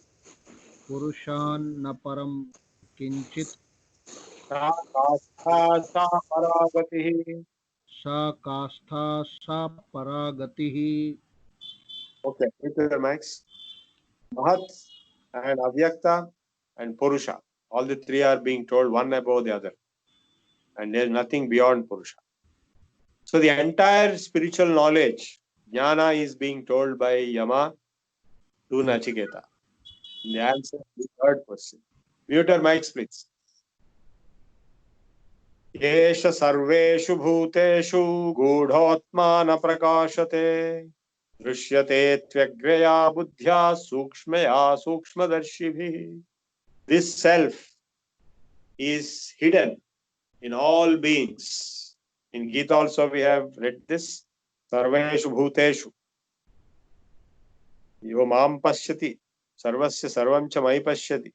[SPEAKER 2] पुरुषान्न परं किञ्चित्
[SPEAKER 1] sa kashtha sa paragatihi.
[SPEAKER 2] सा काष्ठा सा परागतिः.
[SPEAKER 1] Okay, with the mics. Mahat and avyakta and purusha. All the three are being told one above the other. And there is nothing beyond purusha. So the entire spiritual knowledge, jnana, is being told by Yama to Nachiketa. In the answer to the third question. Mute your mics, please. येष सर्वेषु भूतेषु गूढोत्मान प्रकाशते दृश्यते त्वग्रया बुद्ध्या सूक्ष्मया सूक्ष्मदर्शिभिः. This self is hidden in all beings. In Gita also we have read this. Sarveshu bhuteshu yo mam pashyati sarvasya sarvam cha mai pashyati.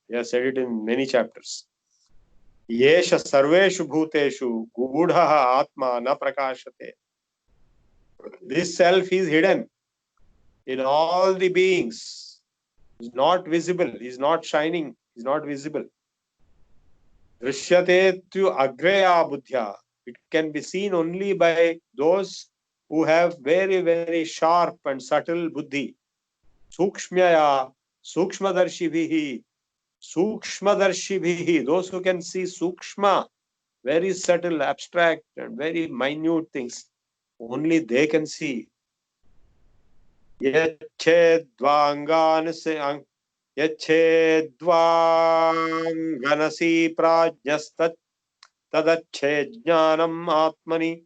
[SPEAKER 1] We have said it in many chapters. Yesha sarveshu bhuteshu gudhaha atma na prakashate. This self is hidden in all the beings. Is not visible, is not shining, is not visible. Drishyate tu agreya buddhya. It can be seen only by those who have very, very sharp and subtle buddhi. Sukshmaya, sukshmadarshibhihi, sukshmadarshibhihi. Those who can see sukshma, very subtle, abstract, and very minute things, only they can see. Yachedvanganasi prajnastat tadacche jnanam atmani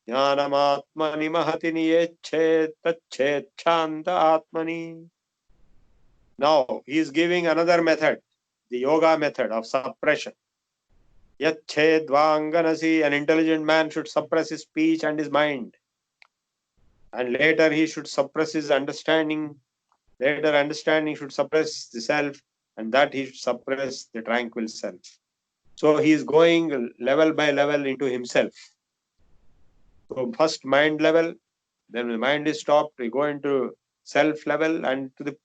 [SPEAKER 1] jnanam atmani mahati niyecche tacche chanda atmani. Now he is giving another method, the yoga method of suppression. Yachedvanganasi, an intelligent man should suppress his speech and his mind. And later he should suppress his understanding Later understanding should suppress the self, and that he should suppress the tranquil self. So he is going level by level into himself. So first mind level, then the mind is stopped, we go into self level and to the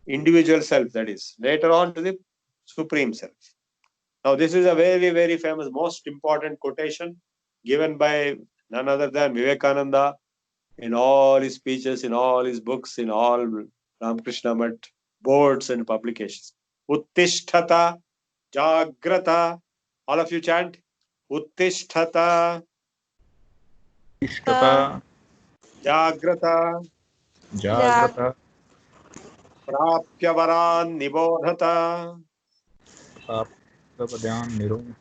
[SPEAKER 1] individual self, that is. Later on to the supreme self. Now this is a very, very famous, most important quotation given by none other than Vivekananda in all his speeches, in all his books, in all Ramakrishna Math boards and publications. Uttishtata Jagrata. All of you chant. Uttishtata
[SPEAKER 5] इष्टता
[SPEAKER 1] Jagrata
[SPEAKER 5] जाग्रत
[SPEAKER 1] Prapya Varan Nibodhata
[SPEAKER 5] प्राप्तपदान् निरो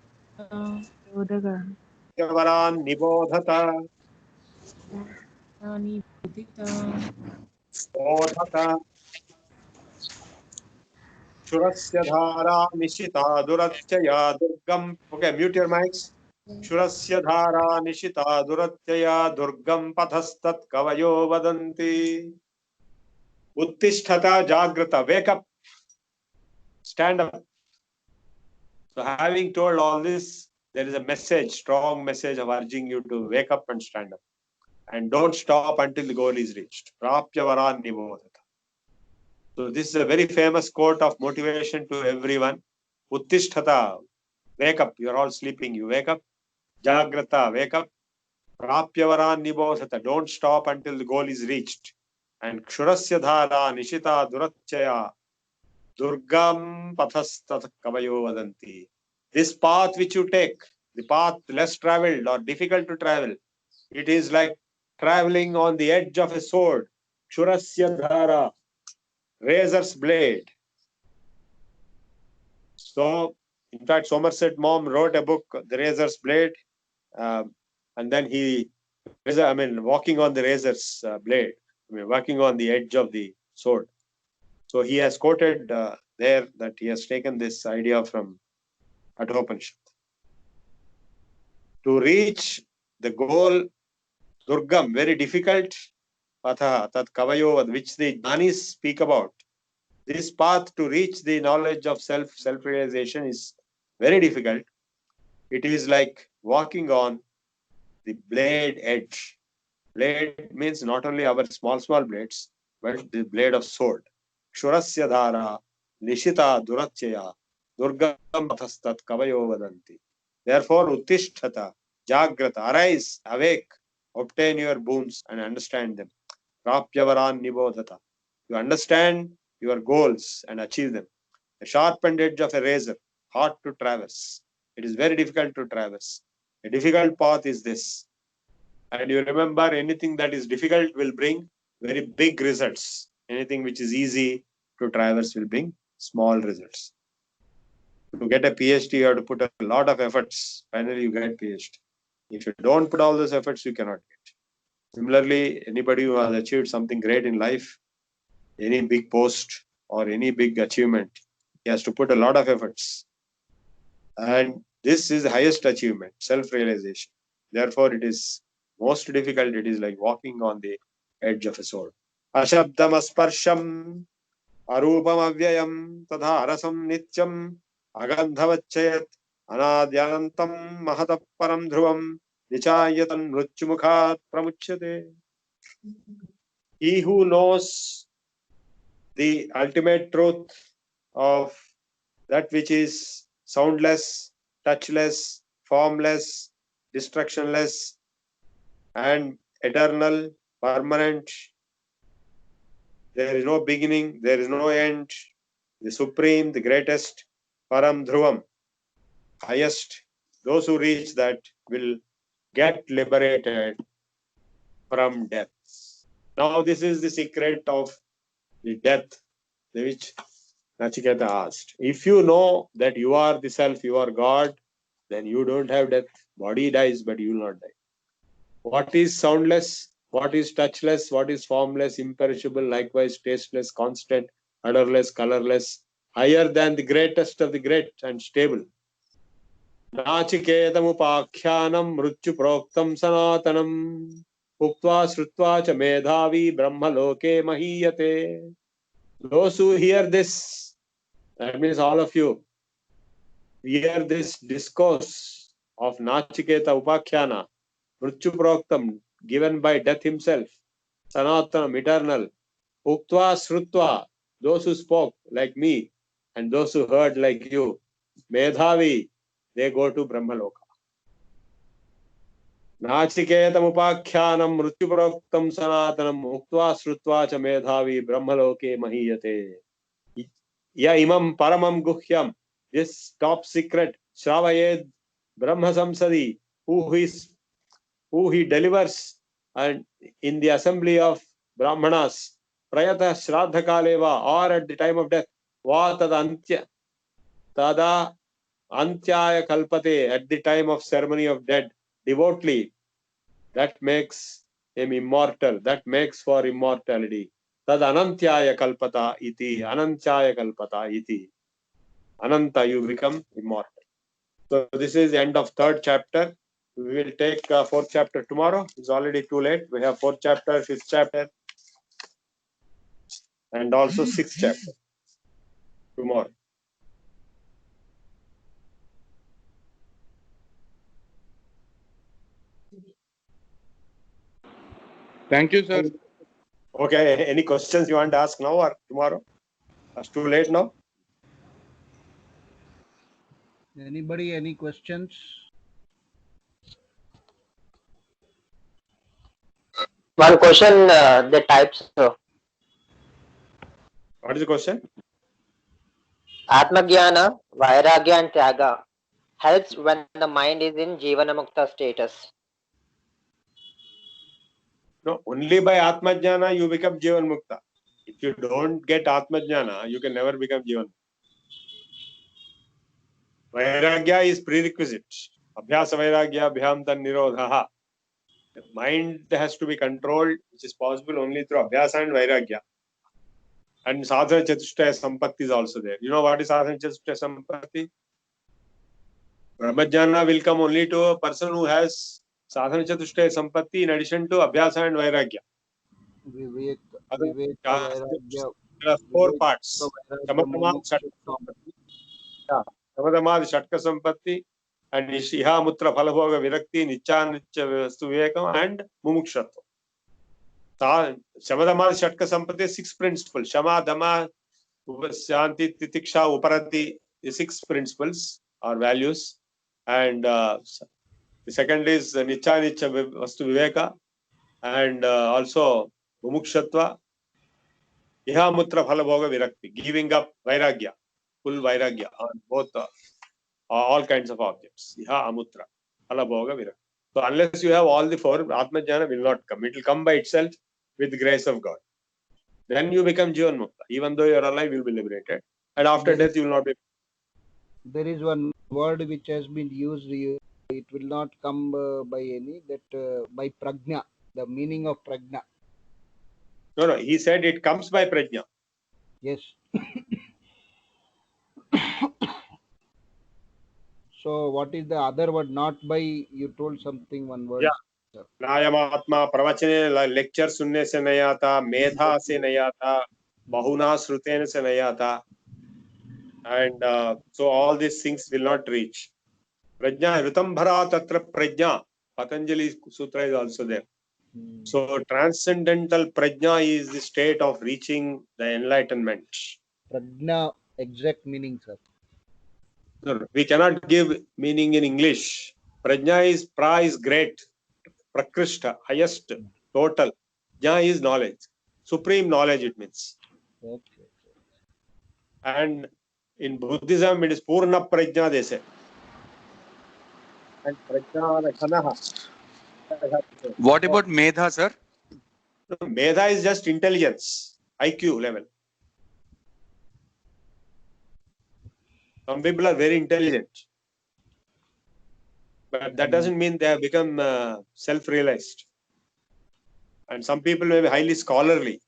[SPEAKER 7] Yodaga.
[SPEAKER 1] Prapya Varan Nibodhata
[SPEAKER 8] Nani Budita
[SPEAKER 1] Bodhata Shurasya Dhara Nishita Duratyaya Durgam. Okay, mute your mics. Shurasya Dhara Nishita Duratyaya Durgam Pathastat Kavayo Vadanti. Uttishtata Jagrata. Wake up. Stand up. So having told all this, there is a message, strong message of urging you to wake up and stand up. And don't stop until the goal is reached. Prapya Varan Nibodhata. So this is a very famous quote of motivation to everyone. Uttishtata. Wake up. You're all sleeping. You wake up. Jagrata. Wake up. Prapya Varan Nibodhata. Don't stop until the goal is reached. And Kshurasya Dhara Nishita Duratchaya Durgam Pathastat Kavayo Vadanti. This path which you take, the path less traveled or difficult to travel, it is like traveling on the edge of a sword. Kshurasya Dhara, razor's blade. So, in fact, Somerset Maugham wrote a book, The Razor's Blade, and then walking on the razor's blade, walking on the edge of the sword. So he has quoted there that he has taken this idea from Kathopanishad. To reach the goal, Durgam, very difficult, Patha, Tat Kavayo, which the Jnanis speak about. This path to reach the knowledge of self-realization is very difficult. It is like walking on the blade edge. Blade means not only our small blades, but the blade of sword. Kshurasya dhara, nishita durachya, durgam pathastat kavayo vadanti. Therefore, uttishtata, jagrata, arise, awake, obtain your boons and understand them. Prapyavaran nibodhata. You understand your goals and achieve them. The sharpened edge of a razor, hard to traverse. It is very difficult to traverse. A difficult path is this. And you remember, anything that is difficult will bring very big results. Anything which is easy to traverse will bring small results. To get a PhD, you have to put a lot of efforts. Finally, you get PhD. If you don't put all those efforts, you cannot get. Similarly, anybody who has achieved something great in life, any big post or any big achievement, he has to put a lot of efforts. And this is the highest achievement, self-realization. Therefore, it is most difficult. It is like walking on the edge of a sword. Ashabdam asparsham arupam avyayam tadha rasam nityam agandhavachayat anadyantam mahatap param dhruvam nichayatan mrutyumukhat pramuchyate. He who knows the ultimate truth of that which is soundless, touchless, formless, destructionless, and eternal, permanent. There is no beginning, there is no end. The supreme, the greatest, Param Dhruvam, highest. Those who reach that will get liberated from death. Now, this is the secret of the death, which Nachiketa asked. If you know that you are the self, you are God, then you don't have death. Body dies, but you will not die. What is soundless? What is touchless? What is formless, imperishable, likewise tasteless, constant, odorless, colorless, higher than the greatest of the great and stable? Nachiketam upakhyanam mrityu proktam sanatanam uktva srutva cha medhavi brahma loke mahiyate. Those who hear this, that means all of you, hear this discourse of Nachiketa Upakhyana, Mrityu Proktam, given by death himself, Sanatanam, eternal, Uktva Srutva, those who spoke like me, and those who heard like you, Medhavi, they go to Brahmaloka. Nachiketam Upakhyanam Mrityuproktam Sanatanam Uktva Srutva cha Medhavi Brahmaloke Mahiyate. Ya imam paramam guhyam, this top secret, Shravayed Brahma Samsadi, who he delivers and in the assembly of Brahmanas, Prayata Shraddha Kaleva, or at the time of death, Va Tada Antyaya Kalpate, at the time of ceremony of dead, devotedly, that makes him immortal, that makes for immortality. Tad Anantyaya Kalpata iti, Anantyaya Kalpata iti. Ananta, you become immortal. So this is the end of third chapter. We will take fourth chapter tomorrow. It's already too late. We have fourth chapter, fifth chapter, and also sixth chapter tomorrow.
[SPEAKER 5] Thank you, sir.
[SPEAKER 1] Okay, any questions you want to ask now or tomorrow? It's too late now.
[SPEAKER 2] Anybody, any questions?
[SPEAKER 8] One question, the types of
[SPEAKER 1] What is the question?
[SPEAKER 8] Atmajnana, Vairagya and Tyaga helps when the mind is in Jivanamukta status.
[SPEAKER 1] No, only by Atmajnana you become Jivan Mukta. If you don't get Atmajnana, you can never become Jivan. Vairagya is prerequisite. Abhyasa Vairagya Abhyamtan Nirodhaha. The mind has to be controlled, which is possible only through Abhyasa and Vairagya. And Sadhana Chatushtaya Sampatti is also there. You know what is Sadhana Chatushtaya Sampatti? Brahmajnana will come only to a person who has Sadhana Chatushtaya Sampatti in addition to Abhyasa and Vairagya.
[SPEAKER 2] Vivek,
[SPEAKER 1] Other-
[SPEAKER 2] Vivek, Vairagya.
[SPEAKER 1] There are four
[SPEAKER 2] Vivek,
[SPEAKER 1] parts.
[SPEAKER 2] Vairagya,
[SPEAKER 1] Shamadama,
[SPEAKER 2] Mumuksha.
[SPEAKER 1] Shamadama, Shatka Sampatti, and Iha Mutra Phalabhoga Virakti, Nicha Vastu Vivekam, and Mumukshatva. Shamadama, Shatka Sampatti, six principles. Shama, Dama, Shanti, Titiksha, Uparati, the six principles or values. And the second is Nicha Vastu Viveka, and also Mumukshatva, Iha Mutra Phalabhoga Virakti, giving up Vairagya, full Vairagya on both all kinds of objects. Iha Amutra Phalabhoga Virakti. So unless you have all the four, Atmajnana will not come. It will come by itself with the grace of God. Then you become Jivan Mukta. Even though you are alive, you will be liberated. And after death, you will not be.
[SPEAKER 2] There is one word which has been used here. It will not come by any, that by prajna, the meaning of prajna.
[SPEAKER 1] No, he said it comes by Prajna.
[SPEAKER 2] Yes. So what is the other word? Not by, you told something, one word.
[SPEAKER 1] Yeah. Nayamatma pravachane lecture sunne se nahi aata, medha se nahi aata, bahuna srutena se nahi aata. And so all these things will not reach. Prajna, Ritambhara Tatra Prajna. Patanjali Sutra is also there. So transcendental Prajna is the state of reaching the enlightenment.
[SPEAKER 2] Prajna, exact meaning, sir.
[SPEAKER 1] No, we cannot give meaning in English. Prajna is pra is great, prakrishta, highest, total. Jna is knowledge, supreme knowledge it means.
[SPEAKER 2] Okay.
[SPEAKER 1] And in Buddhism it is Purna Prajna they say. And Prajna Ghanaha.
[SPEAKER 9] What about Medha, sir?
[SPEAKER 1] Medha is just intelligence, IQ level. Some people are very intelligent, but that doesn't mean they have become self-realized. And some people may be highly scholarly.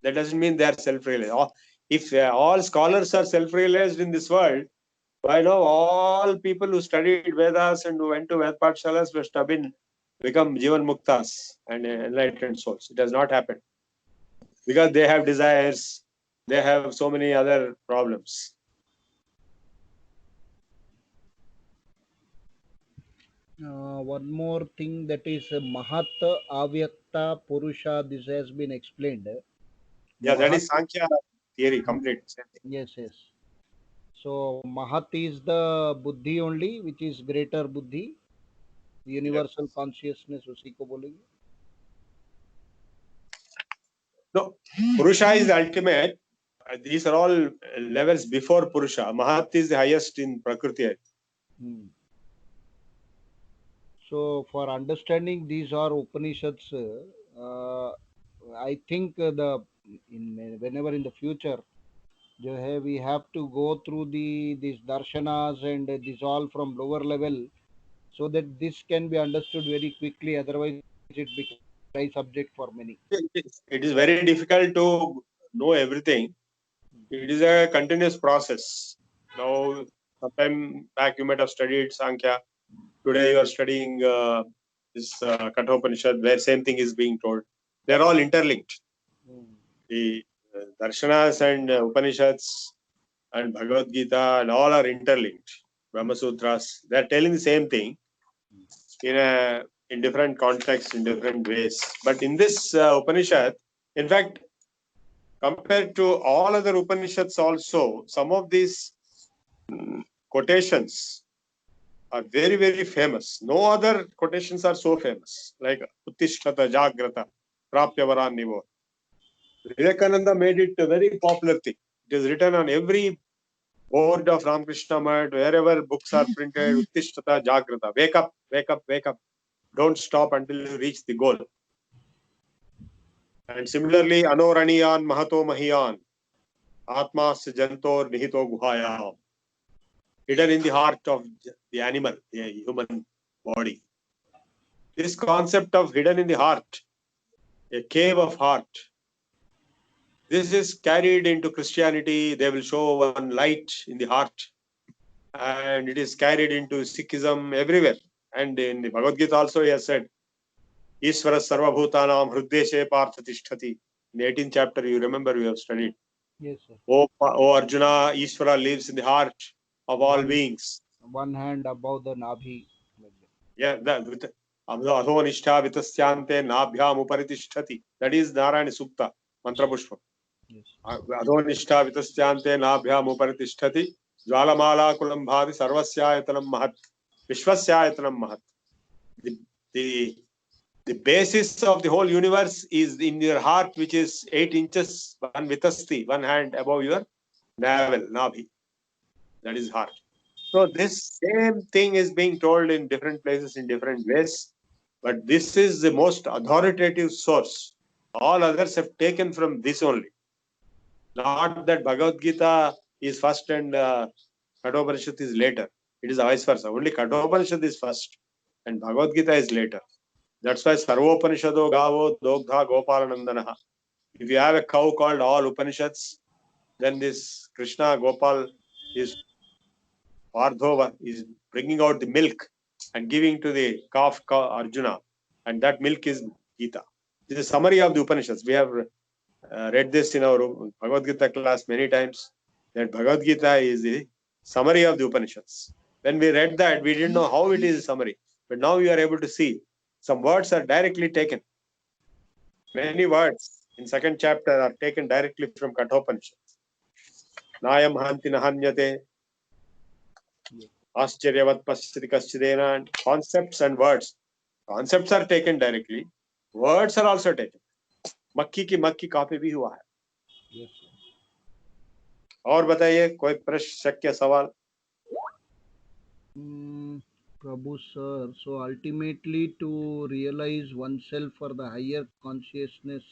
[SPEAKER 1] That doesn't mean they are self-realized. If all scholars are self-realized in this world, by now all people who studied Vedas and who went to Ved Pathshalas must have become Jivan Muktas and enlightened souls. It has not happened because they have desires, they have so many other problems.
[SPEAKER 2] One more thing, that is Mahat Avyakta Purusha. This has been explained.
[SPEAKER 1] Yeah, that
[SPEAKER 2] Mahat,
[SPEAKER 1] is Sankhya theory, complete.
[SPEAKER 2] yes, yes. So Mahat is the Buddhi only, which is greater Buddhi, universal consciousness, उसी को बोलेंगे.
[SPEAKER 1] No, Purusha is the ultimate. These are all levels before Purusha. Mahat is the highest in Prakriti.
[SPEAKER 2] So for understanding these are Upanishads, I think whenever in the future, we have to go through these darshanas and this all from lower level, so that this can be understood very quickly. Otherwise, it becomes a subject for many.
[SPEAKER 1] It is very difficult to know everything. It is a continuous process. Now, sometime back you might have studied Sankhya. Today you are studying this Kathopanishad, where same thing is being told. They are all interlinked. The darshanas and Upanishads and Bhagavad Gita and all are interlinked. Brahma Sutras, they are telling the same thing in different contexts, in different ways. But in this Upanishad, in fact, compared to all other Upanishads also, some of these quotations are very, very famous. No other quotations are so famous, like Uttishtata Jagrata, Prapyavaran Nivo. Vivekananda made it a very popular thing. It is written on every board of Ramakrishna Math, wherever books are printed, Uttishtata Jagrata. Wake up, wake up, wake up. Don't stop until you reach the goal. And similarly, Anoraniyan Mahato Mahiyan, Atmas Jantor Nihito Guhayam. Hidden in the heart of the animal, the human body. This concept of hidden in the heart, a cave of heart, this is carried into Christianity. They will show one light in the heart, and it is carried into Sikhism everywhere. And in the Bhagavad Gita also he has said, Ishvara Sarvabhutanam Hruddeshe Parthatishtati. In the 18th chapter, you remember we have studied.
[SPEAKER 2] Yes, sir.
[SPEAKER 1] O Arjuna, Ishvara lives in the heart of all beings.
[SPEAKER 2] One hand above the Nabhi.
[SPEAKER 1] Yeah, Adho Nishtha Vitasyante Nabhyam Uparitishthati. That is Narayana Sukta, Mantra Pushpa.
[SPEAKER 2] Yes.
[SPEAKER 1] Adho Nishtha Vitasyante Nabhyam Uparitishthati. Jwalamala Kulambhadi Sarvasyayatanam Mahat. Vishwasyayatanam Mahat. The basis of the whole universe is in your heart, which is 8 inches, one vitasti, one hand above your navel, Nabhi. That is heart. So this same thing is being told in different places in different ways, but this is the most authoritative source. All others have taken from this only. Not that Bhagavad Gita is first and Kathopanishad is later. It is vice versa. Only Kathopanishad is first and Bhagavad Gita is later. That's why Sarvopanishado Gavo Dogdha Gopalanandanaha. If you have a cow called all Upanishads, then this Krishna Gopal is Vardhova is bringing out the milk and giving to the calf Arjuna, and that milk is Gita. This is a summary of the Upanishads. We have read this in our Bhagavad Gita class many times, that Bhagavad Gita is the summary of the Upanishads. When we read that, we didn't know how it is a summary, but now you are able to see some words are directly taken. Many words in second chapter are taken directly from Kathopanishad. Nayam Hanti Nahanyate, Ascharyavat Pasyati Kaschidena, and concepts and words. Concepts are taken directly. Words are also taken. मक्खी की मक्खी copy भी हुआ है.
[SPEAKER 2] Yes,
[SPEAKER 1] और बताइए कोई प्रश्न शक्य सवाल.
[SPEAKER 2] Prabhu sir, so ultimately to realize oneself for the higher consciousness,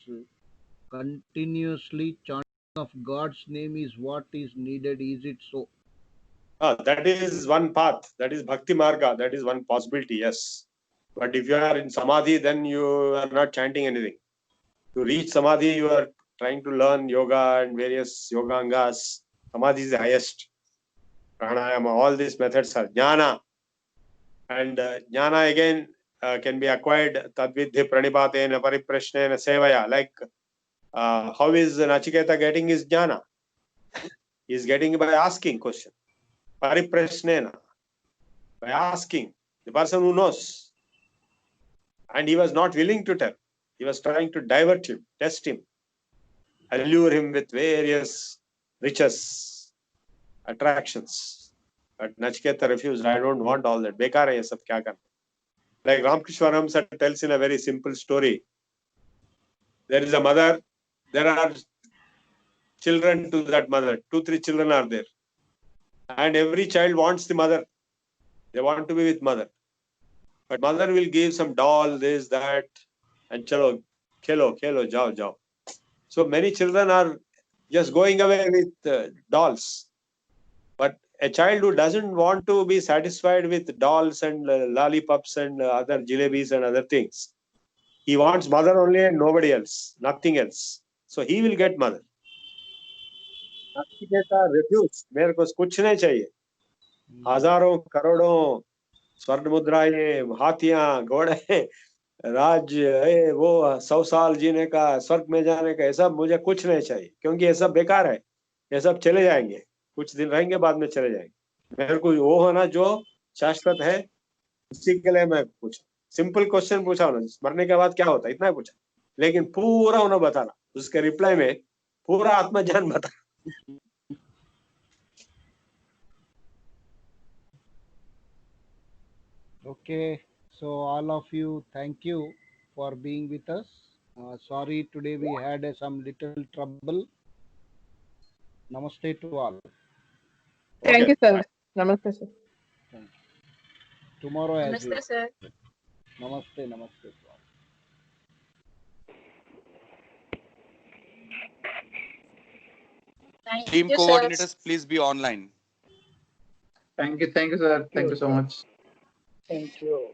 [SPEAKER 2] continuously chanting of God's name is what is needed. Is it so?
[SPEAKER 1] That is one path. That is Bhakti Marga. That is one possibility, yes. But if you are in Samadhi, then you are not chanting anything. To reach Samadhi, you are trying to learn yoga and various yogangas. Samadhi is the highest. Pranayama, all these methods are jnana. And jnana again can be acquired tadvidhi pranipatena pariprashnena sevaya. Like How is Nachiketa getting his jnana? He is getting by asking question. Pariprashnena. By asking. The person who knows. And he was not willing to tell. He was trying to divert him, test him, allure him with various riches, attractions. But Nachiketa refused. I don't want all that. Bekar hai ye sab, kya karna? Like Ramakrishna Paramhansa tells in a very simple story. There is a mother. There are children to that mother. 2-3 children are there. And every child wants the mother. They want to be with mother. But mother will give some doll, this, that, and chalo, khelo, jao, jao. So many children are just going away with dolls. But a child who doesn't want to be satisfied with dolls and lollipops and other jalebis and other things, he wants mother only and nobody else, nothing else. So he will get mother. Refuse. मेरे को कुछ नहीं चाहिए. हजारों करोड़ों स्वर्ण मुद्राएं, हाथियां, घोड़े, राज्य, वो 100 साल जीने का, स्वर्ग में जाने का, ये सब मुझे कुछ नहीं चाहिए, क्योंकि ये सब बेकार है. ये सब चले जाएंगे, कुछ दिन रहेंगे, बाद में चले जाएंगे. मेरे को वो होना जो शाश्वत है, उसी के लिए मैं पूछा. सिंपल क्वेश्चन पूछा उन्होंने, मरने के बाद क्या होता है, इतना ही पूछा. लेकिन पूरा उन्होंने बताना, उसके रिप्लाई में पूरा आत्मज्ञान बता.
[SPEAKER 2] Okay, so all of you, thank you for being with us. Sorry, today we had some little trouble. Namaste to all.
[SPEAKER 10] Thank you, sir. Namaste, sir.
[SPEAKER 2] Thank you. Tomorrow as
[SPEAKER 3] Namaste,
[SPEAKER 2] well.
[SPEAKER 3] sir.
[SPEAKER 2] Namaste, namaste to all.
[SPEAKER 3] Thank
[SPEAKER 9] Team
[SPEAKER 3] you, sir.
[SPEAKER 9] coordinators, please be online.
[SPEAKER 5] Thank you, sir. Thank you so much.
[SPEAKER 2] Thank you.